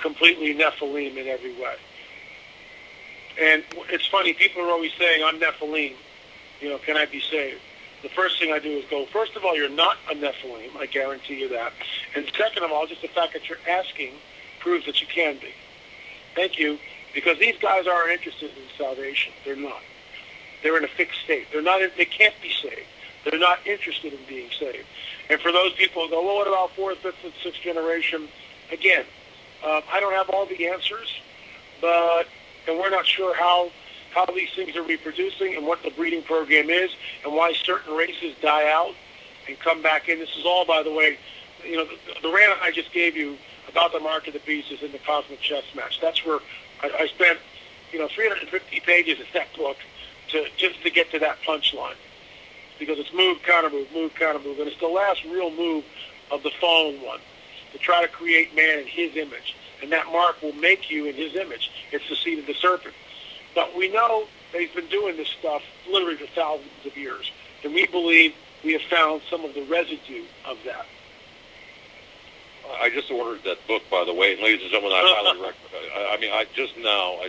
completely Nephilim in every way. And it's funny, people are always saying, I'm Nephilim, can I be saved? The first thing I do is go, first of all, you're not a Nephilim, I guarantee you that. And second of all, just the fact that you're asking proves that you can be. Thank you, because these guys aren't interested in salvation. They're not. They're in a fixed state. They can't be saved. They're not interested in being saved. And for those people who go, well, what about fourth, fifth, and sixth generation? Again, I don't have all the answers, and we're not sure how these things are reproducing and what the breeding program is and why certain races die out and come back in. This is all, by the way, the rant I just gave you about the Mark of the Beast is in the Cosmic Chess Match. That's where I spent, 350 pages in that book just to get to that punchline, because it's move, counter move, and it's the last real move of the Fallen One, to try to create man in his image, and that mark will make you in his image. It's the seed of the serpent. But we know they've been doing this stuff literally for thousands of years, and we believe we have found some of the residue of that. I just ordered that book, by the way, and ladies and gentlemen, I highly recommend. I just now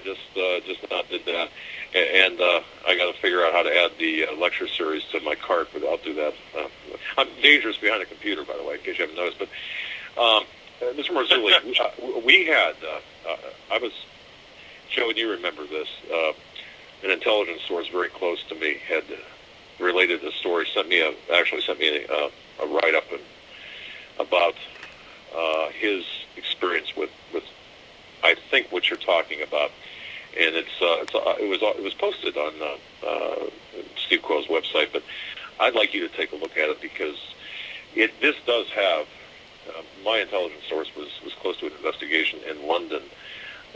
did that, and I got to figure out how to add the lecture series to my cart, but I'll do that. I'm dangerous behind a computer, by the way, in case you haven't noticed. But Mr. Marzulli, we had, I was, Joe, and you remember this, an intelligence source very close to me had related the story, sent me a write-up about his experience with I think what you're talking about, and it was posted on Steve Quayle's website. But I'd like you to take a look at it, because this does have my intelligence source was close to an investigation in London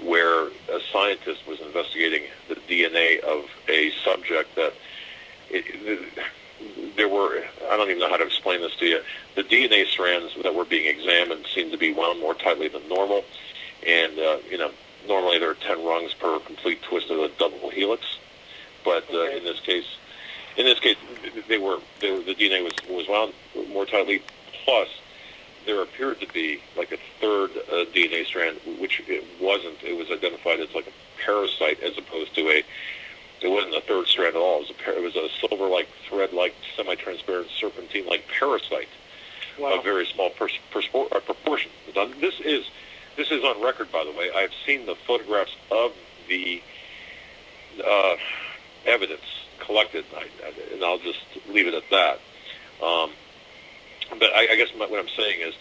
where a scientist was investigating the DNA of a subject that there were, I don't even know how to explain this to you. The DNA strands that were being examined seemed to be wound more tightly than normal, and normally there are 10 rungs per complete twist of a double helix, but in this case, the DNA was wound more tightly. Plus, there appeared to be like a third DNA strand, which it wasn't. It was identified as like a parasite as opposed to it wasn't a third strand at all. It was a silver-like, thread-like, semi-transparent, serpentine-like parasite. Wow. Of very small proportion. This is on record, by the way. I've seen the photographs of the evidence collected, and I'll just leave it at that. But I guess what I'm saying is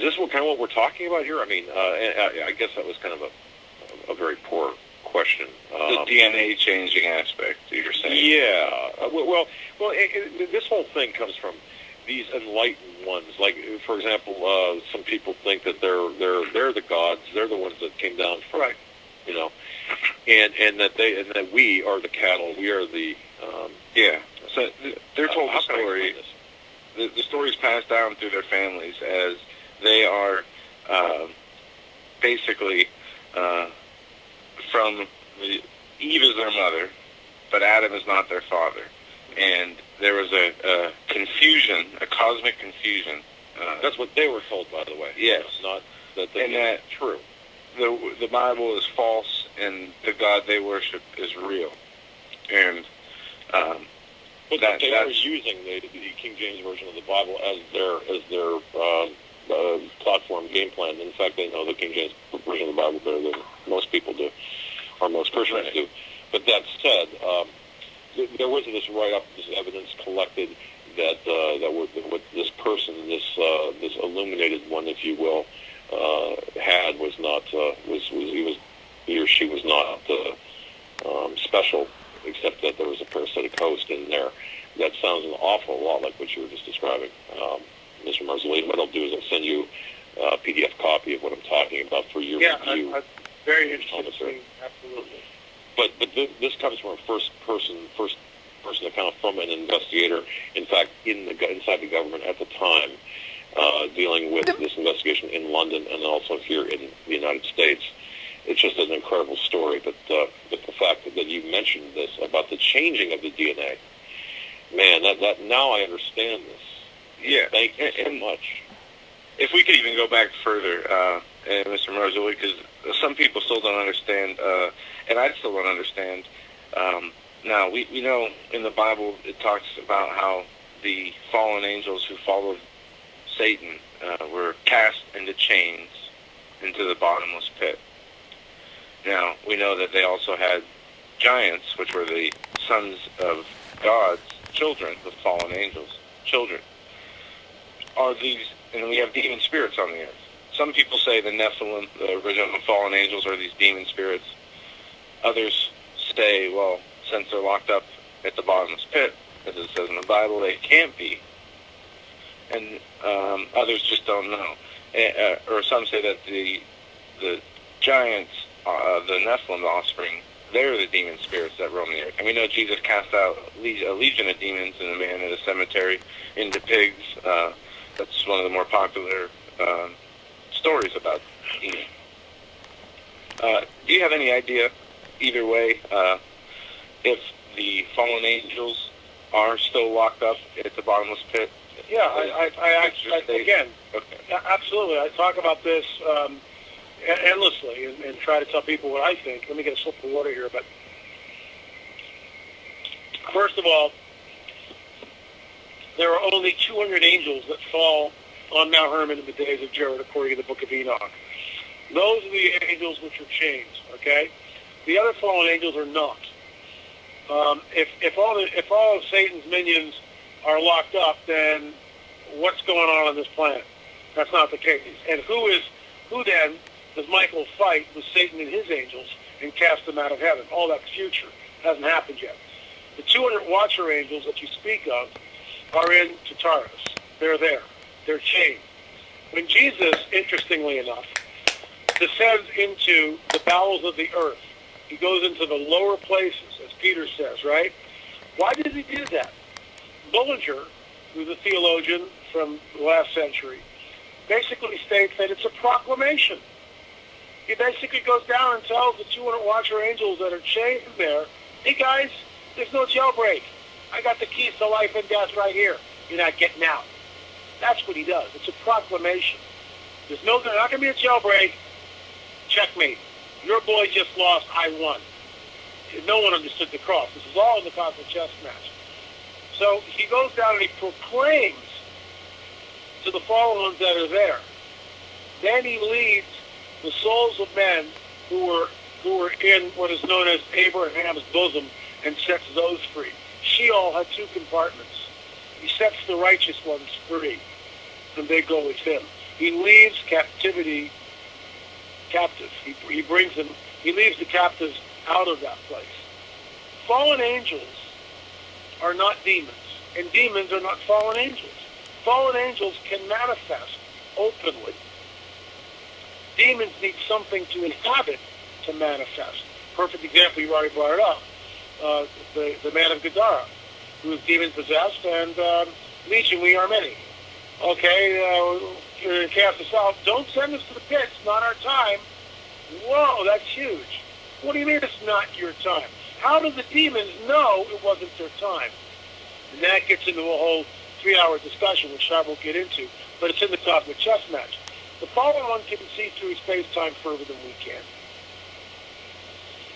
this kind of what we're talking about here? I mean, I guess that was kind of a very poor question. The DNA changing aspect, you're saying? Yeah. Well, this whole thing comes from these enlightened ones. Like, for example, some people think that they're the gods. They're the ones that came down from, right. And that we are the cattle. We are the yeah. So they're told the story. The story's passed down through their families as they are basically from Eve is their mother, but Adam is not their father. And there was a confusion, a cosmic confusion. That's what they were told, by the way. Yes. Not that that's true. The Bible is false, and the God they worship is real. And but they are using the King James Version of the Bible as their platform game plan. In fact, they know the King James Version of the Bible better than most people do, or most Christians do. But that said, there was this write-up, this evidence collected that what this person, this illuminated one, if you will, had was not he or she was not special, except that there was a parasitic host in there. That sounds an awful lot like what you were just describing, Mr. Marzulli. What I'll do is I'll send you a PDF copy of what I'm talking about for your review. Yeah, very interesting. Absolutely. But this comes from a first person account from an investigator. In fact, inside the government at the time, dealing with this investigation in London and also here in the United States. It's just an incredible story. But the fact that you mentioned this about the changing of the DNA, man, that now I understand this. Yeah, thank you so much. If we could even go back further, Mr. Marzulli, because some people still don't understand, and I still don't understand. Now, we know in the Bible it talks about how the fallen angels who followed Satan were cast into chains into the bottomless pit. Now, we know that they also had giants, which were the sons of God's children, the fallen angels' children. Are these, and we have demon spirits on the earth. Some people say the Nephilim, the original fallen angels, are these demon spirits. Others say, well, since they're locked up at the bottomless pit, as it says in the Bible, they can't be. And others just don't know. Or some say that the giants, the Nephilim offspring, they're the demon spirits that roam the earth. And we know Jesus cast out a legion of demons in a man in a cemetery into pigs. That's one of the more popular stories about demons. Do you have any idea, either way, if the fallen angels are still locked up at the bottomless pit? Yeah, I again, okay. Absolutely. I talk about this endlessly and try to tell people what I think. Let me get a sip of water here. But first of all, there are only 200 angels that fall on Mount Hermon in the days of Jared, according to the Book of Enoch. Those are the angels which are chained. Okay, the other fallen angels are not. If all of Satan's minions are locked up, then what's going on this planet? That's not the case. And who then does Michael fight with Satan and his angels and cast them out of heaven? All that's future. Hasn't happened yet. The 200 watcher angels that you speak of are in Tartarus. They're there. They're chained. When Jesus, interestingly enough, descends into the bowels of the earth, he goes into the lower places, as Peter says, right? Why did he do that? Bullinger, who's a theologian from the last century, basically states that it's a proclamation. He basically goes down and tells the 200 watcher angels that are chained there, hey guys, there's no jailbreak. I got the keys to life and death right here. You're not getting out. That's what he does. It's a proclamation. There's not going to be a jailbreak. Checkmate. Your boy just lost. I won. No one understood the cross. This is all in the cosmic chess match. So he goes down and he proclaims to the fallen ones that are there. Then he leads the souls of men who were in what is known as Abraham's bosom and sets those free. Sheol had 2 compartments. He sets the righteous ones free, and they go with him. He leaves captivity captive. He brings them. He leaves the captives out of that place. Fallen angels are not demons, and demons are not fallen angels. Fallen angels can manifest openly. Demons need something to inhabit to manifest. Perfect example, you already brought it up. The man of Gadara, who is demon-possessed, and Legion, we are many. Okay, you're going to cast us out. Don't send us to the pit. It's not our time. Whoa, that's huge. What do you mean it's not your time? How do the demons know it wasn't their time? And that gets into a whole 3-hour discussion, which I won't get into, but it's in the cosmic chess match. The fallen one can see through space-time further than we can.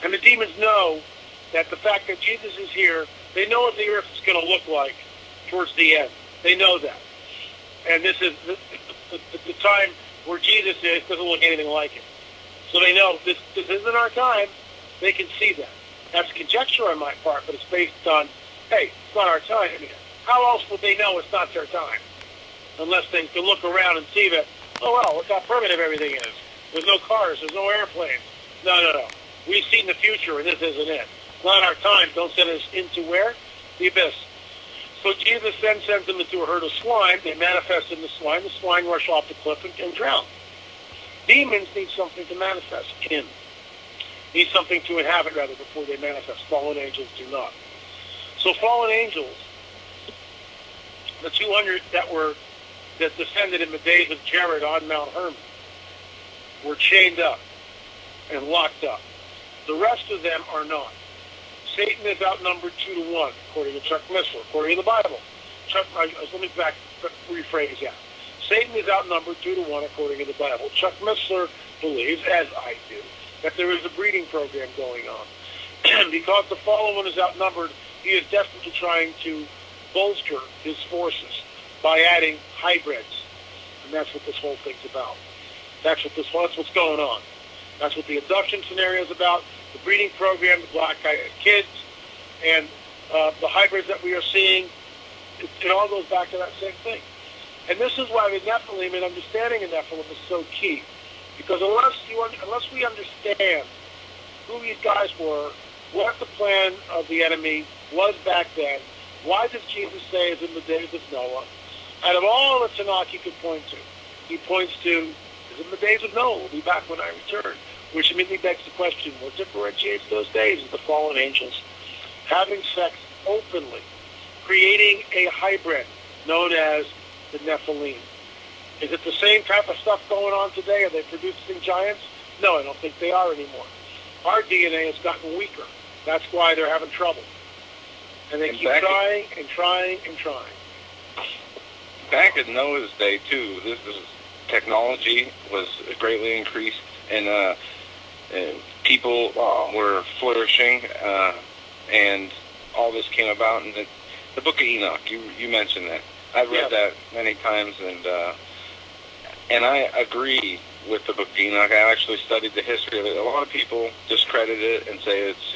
And the demons know that the fact that Jesus is here, they know what the earth is going to look like towards the end. They know that. And this is the time where Jesus is, doesn't look anything like it. So they know this isn't our time. They can see that. That's conjecture on my part, but it's based on, hey, it's not our time. How else would they know it's not their time? Unless they can look around and see that, oh, well, look how primitive everything is. There's no cars. There's no airplanes. No. We've seen the future, and this isn't it. It's not our time. Don't send us into where? The abyss. So Jesus then sends them into a herd of swine. They manifest in the swine. The swine rush off the cliff and drown. Demons need something to manifest in. Need something to inhabit, rather, before they manifest. Fallen angels do not. So fallen angels, the 200 that descended in the days of Jared on Mount Hermon, were chained up and locked up. The rest of them are not. Satan is outnumbered 2-1, according to Chuck Missler, according to the Bible. Let me rephrase that. Satan is outnumbered 2-1, according to the Bible. Chuck Missler believes, as I do, that there is a breeding program going on. Because the fallen one is outnumbered, he is desperately trying to bolster his forces by adding hybrids. And that's what this whole thing's about. That's what's going on. That's what the abduction scenario is about, the breeding program, the black kids, and the hybrids that we are seeing. It all goes back to that same thing. And this is why the Nephilim and understanding of Nephilim is so key. Because unless we understand who these guys were, what the plan of the enemy was back then, why does Jesus say it's in the days of Noah? Out of all the Tanakh he could point to, he points to, it's in the days of Noah, we'll be back when I return. Which immediately begs the question, what differentiates those days is the fallen angels having sex openly, creating a hybrid known as the Nephilim. Is it the same type of stuff going on today? Are they producing giants? No, I don't think they are anymore. Our DNA has gotten weaker. That's why they're having trouble. And they keep trying and trying and trying. Back in Noah's day, too, this technology was greatly increased, and people were flourishing, and all this came about. And the Book of Enoch, you mentioned that. I've read that many times, and I agree with the Book of Enoch. I actually studied the history of it. A lot of people discredit it and say it's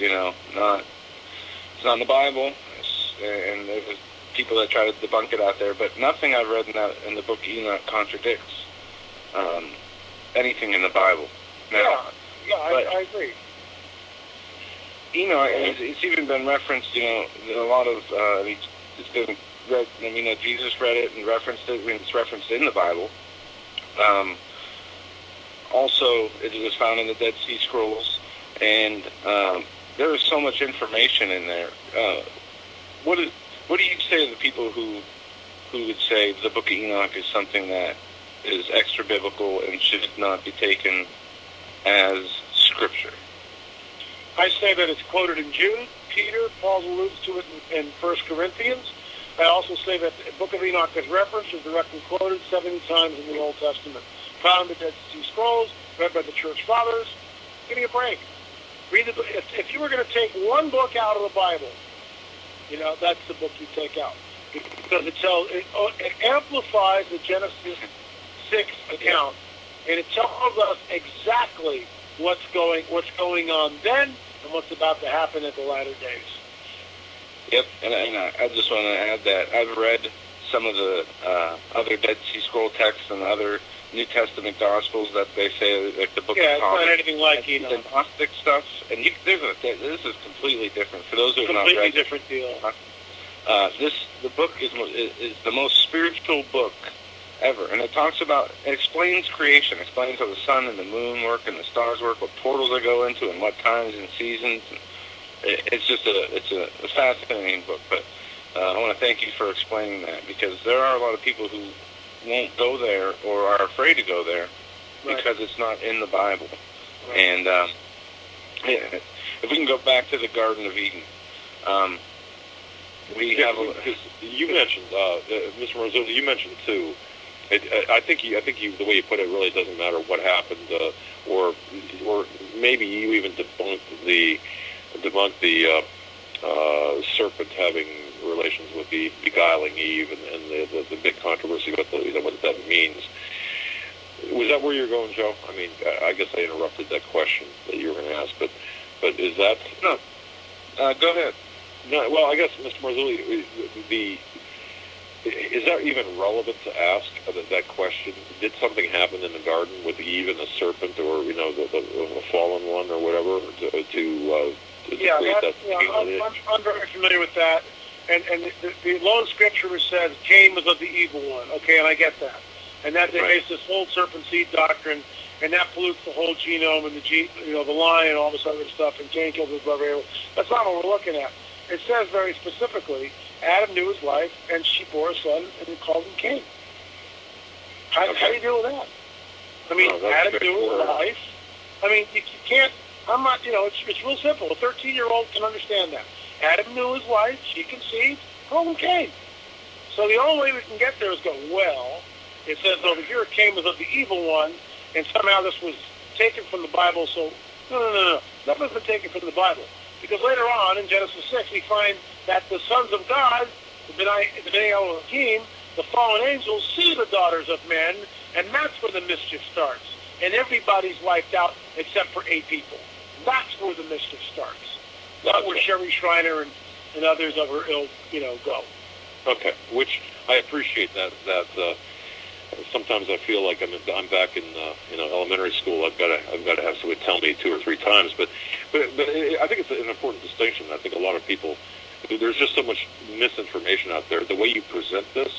not in the Bible, and there's people that try to debunk it out there. But nothing I've read in the Book of Enoch contradicts anything in the Bible. Now, I agree. Enoch, it's even been referenced. A lot of it's been read. Jesus read it and referenced it. It's referenced in the Bible. Also, it was found in the Dead Sea Scrolls, and there is so much information in there. What do you say to the people who would say the Book of Enoch is something that is extra biblical and should not be taken as scripture? I say that it's quoted in Jude, Peter, Paul alludes to it in 1 Corinthians. I also say that the Book of Enoch is referenced and directly quoted 70 times in the Old Testament. Found in the Dead Sea Scrolls, read by the Church Fathers. Give me a break. Read the book. If you were going to take one book out of the Bible, that's the book you take out. Because it amplifies the Genesis 6 account, and it tells us exactly what's going on then and what's about to happen at the latter days. Yep, and I just want to add that I've read some of the other Dead Sea Scroll texts and other New Testament Gospels that they say, like the Book of Thomas. Yeah, it's not anything like the Gnostic stuff, and this is completely different. For those who have not read, completely different deal. The book is the most spiritual book ever, and it explains creation, explains how the sun and the moon work and the stars work, what portals they go into, and what times and seasons. And it's just a fascinating book. But I want to thank you for explaining that, because there are a lot of people who won't go there or are afraid to go there because it's not in the Bible. Right. And if we can go back to the Garden of Eden. You mentioned, Mr. Marzulli, you mentioned too. I think the way you put it really doesn't matter what happened, or maybe you even debunked the the serpent having relations with Eve, beguiling Eve, and the big controversy about what that means. Was that where you're going, Joe? I mean, I guess I interrupted that question that you were going to ask, but is that... No. Go ahead. No, well, I guess, Mr. Marzulli, is that even relevant to ask that question? Did something happen in the garden with Eve and the serpent, or the fallen one, or whatever, to create that? Yeah, I'm very familiar with that. And the lone scripture says Cain was of the evil one. Okay, and I get that. And that they base this whole serpent seed doctrine, and that pollutes the whole genome and the line and all this other stuff. And Cain killed his brother Abel. That's not what we're looking at. It says very specifically, Adam knew his wife, and she bore a son, and he called him Cain. How do you deal with that? I mean, Adam knew his wife. I mean, you can't. I'm not. It's real simple. A 13-year-old can understand that. Adam knew his wife. She conceived. Called him Cain. So the only way we can get there is go, well, it says over here Cain was of the evil one, and somehow this was taken from the Bible. So no. Nothing's been taken from the Bible. Because later on, in Genesis 6, we find that the sons of God, the Bnei Elohim, the fallen angels, see the daughters of men, and that's where the mischief starts. And everybody's wiped out except for 8 people. That's where the mischief starts. Not where Sherry Shriner and others of her ilk, go. Okay, which I appreciate that. Sometimes I feel like I'm back in elementary school. I've got to have somebody tell me 2 or 3 times. But I think it's an important distinction. I think a lot of people, there's just so much misinformation out there. The way you present this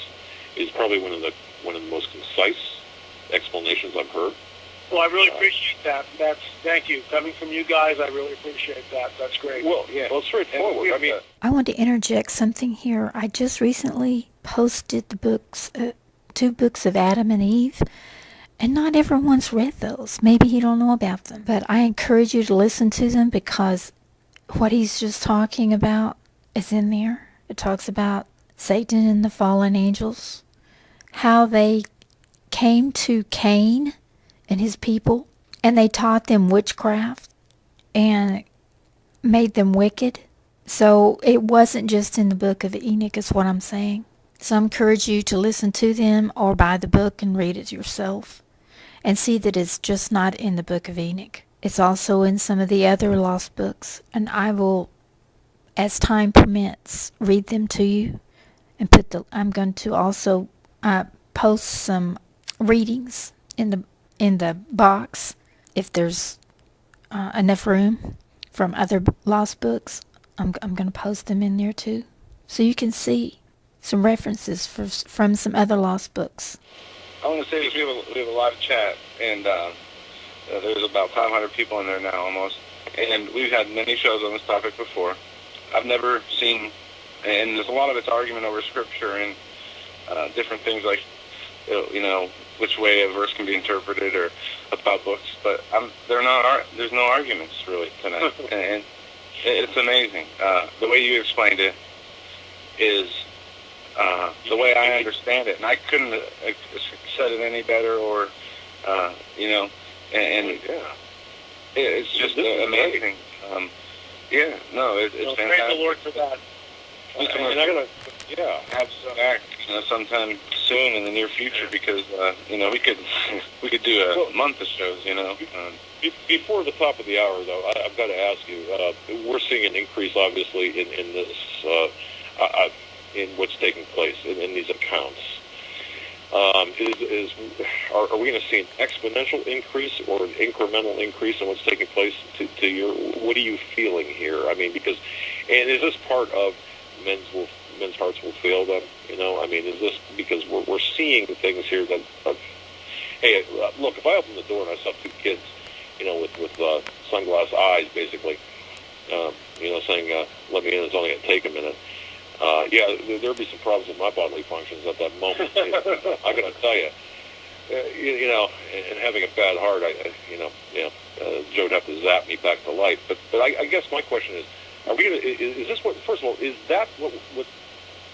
is probably one of the most concise explanations I've heard. Well, I really appreciate that. Thank you. Coming from you guys, I really appreciate that. That's great. Well, yeah. Well, straightforward. I mean, I want to interject something here. I just recently posted the books, 2 books of Adam and Eve, and not everyone's read those. Maybe you don't know about them, but I encourage you to listen to them because what he's just talking about is in there. It talks about Satan and the fallen angels, how they came to Cain and his people, and they taught them witchcraft and made them wicked. So it wasn't just in the book of Enoch, is what I'm saying. So I encourage you to listen to them or buy the book and read it yourself and see that it's just not in the book of Enoch. It's also in some of the other lost books, and I will, as time permits, read them to you and I'm going to also post some readings in the box if there's enough room from other lost books. I'm going to post them in there too, so you can see some references from some other lost books. I want to say this, we have a live chat, and there's about 500 people in there now almost, and we've had many shows on this topic before. I've never seen, and there's a lot of it's argument over scripture and different things like, which way a verse can be interpreted or about books, but there's no arguments really tonight, and it's amazing. The way you explained it is the way I understand it, and I couldn't have said it any better, or it's just amazing. It's fantastic. Praise the Lord for that. And I gotta, have some back sometime soon in the near future because we could do a month of shows. Before the top of the hour, though, I've got to ask you. We're seeing an increase, obviously, in this in what's taking place in these accounts. Are we going to see an exponential increase or an incremental increase in what's taking place? What are you feeling here? I mean, and is this part of men's hearts will fail them? Is this because we're seeing things here that, hey, look, if I open the door and I saw 2 kids, with sunglass eyes, basically, saying, let me in, it's only going to take a minute. There'd be some problems with my bodily functions at that moment. I got to tell you, and having a bad heart, Joe would have to zap me back to life. But I guess my question is, are we going to? Is this what? First of all, is that what?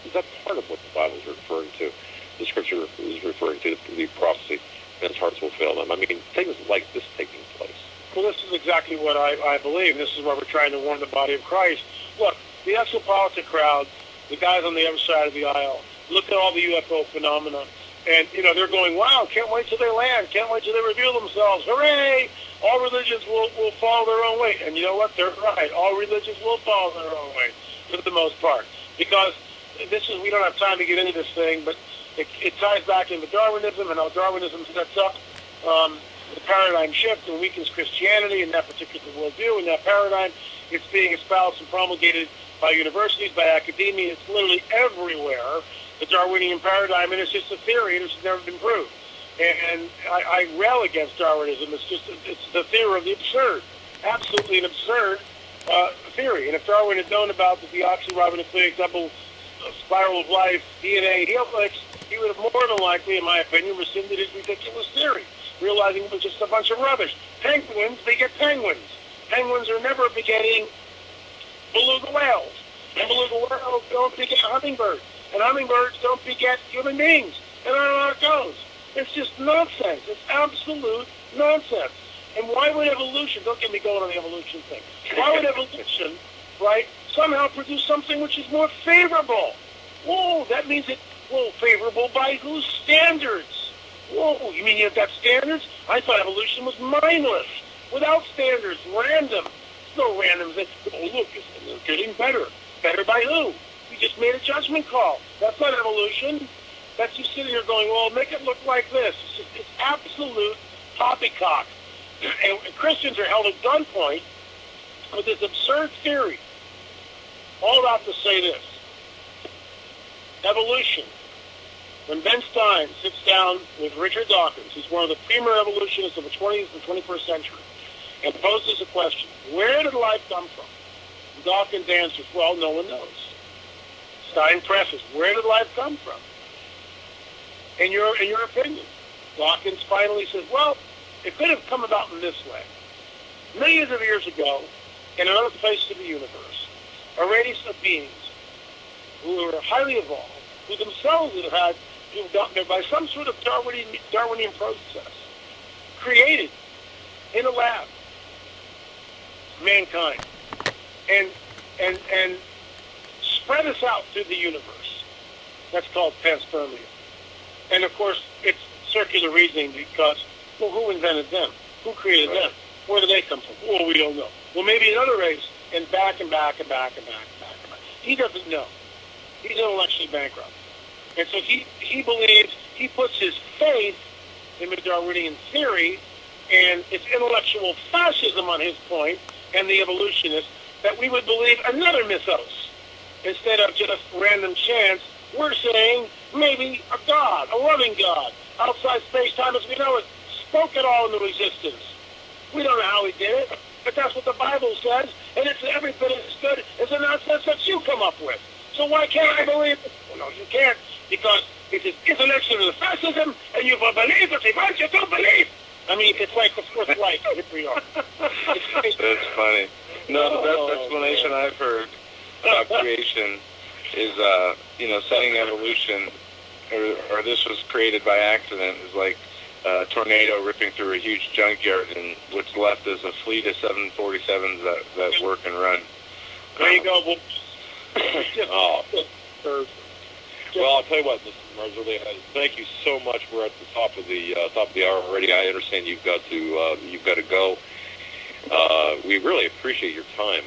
Is that part of what the Bible is referring to? The Scripture is referring to the prophecy. Men's hearts will fail them. I mean, things like this taking place. Well, this is exactly what I believe. This is what we're trying to warn the body of Christ. Look, the exopolitic crowd, the guys on the other side of the aisle, look at all the UFO phenomena, and, they're going, wow, can't wait till they land, can't wait till they reveal themselves, hooray! All religions will follow their own way. And you know what? They're right. All religions will follow their own way, for the most part. Because we don't have time to get into this thing, but it ties back into Darwinism and how Darwinism sets up the paradigm shift and weakens Christianity in that particular worldview. In that paradigm, it's being espoused and promulgated by universities, by academia. It's literally everywhere, the Darwinian paradigm, and it's just a theory, and it's never been proved. And I rail against Darwinism. It's the theory of the absurd. Absolutely an absurd theory. And if Darwin had known about the deoxyribonucleic double spiral of life, DNA, helix, he would have more than likely, in my opinion, rescinded his ridiculous theory, realizing it was just a bunch of rubbish. Penguins beget penguins. Penguins are never begetting beluga whales. And beluga whales don't beget hummingbirds. And hummingbirds don't beget human beings. And I don't know how it goes. It's just nonsense. It's absolute nonsense. And why would evolution, don't get me going on the evolution thing, why would evolution, right, somehow produce something which is more favorable? Whoa, that means favorable by whose standards? Whoa, you mean you've got standards? I thought evolution was mindless, without standards, random. There's no random thing. Oh, look, it's getting better. Better by who? You just made a judgment call. That's not evolution. That's you sitting here going, well, make it look like this. It's absolute poppycock. And Christians are held at gunpoint with this absurd theory. All out to say this. Evolution. When Ben Stein sits down with Richard Dawkins, who's one of the premier evolutionists of the 20th and 21st century, and poses a question, where did life come from? And Dawkins answers, well, no one knows. Stein presses, where did life come from? In your opinion. Dawkins finally says, well, it could have come about in this way. Millions of years ago, in another place of the universe, a race of beings who were highly evolved, who themselves have had, gotten there by some sort of Darwinian process, created in a lab mankind and spread us out through the universe. That's called panspermia. And of course, it's circular reasoning because, well, who invented them? Who created them? Where did they come from? Well, we don't know. Well, maybe another race, and back and back and back and back and back and back. He doesn't know. He's intellectually bankrupt. And so he believes, he puts his faith in the Darwinian theory, and it's intellectual fascism on his point, and the evolutionists, that we would believe another mythos. Instead of just random chance, we're saying maybe a God, a loving God, outside space-time as we know it, spoke it all into existence. We don't know how he did it, but that's what the Bible says, and it's every bit as good as the nonsense that you come up with. So why can't I believe it? Well, no, you can't, because it is intellectual fascism, and you will believe what they want you to believe. I mean, it's like the Fourth Reich. Here we are. That's funny. No, the best explanation I've heard about creation is, saying evolution, or this was created by accident, is like a tornado ripping through a huge junkyard, and what's left is a fleet of 747s that work and run. There you go. Well, I'll tell you what, Mr. Marzulli, thank you so much. We're at the top of the hour already. I understand you've got to go. We really appreciate your time.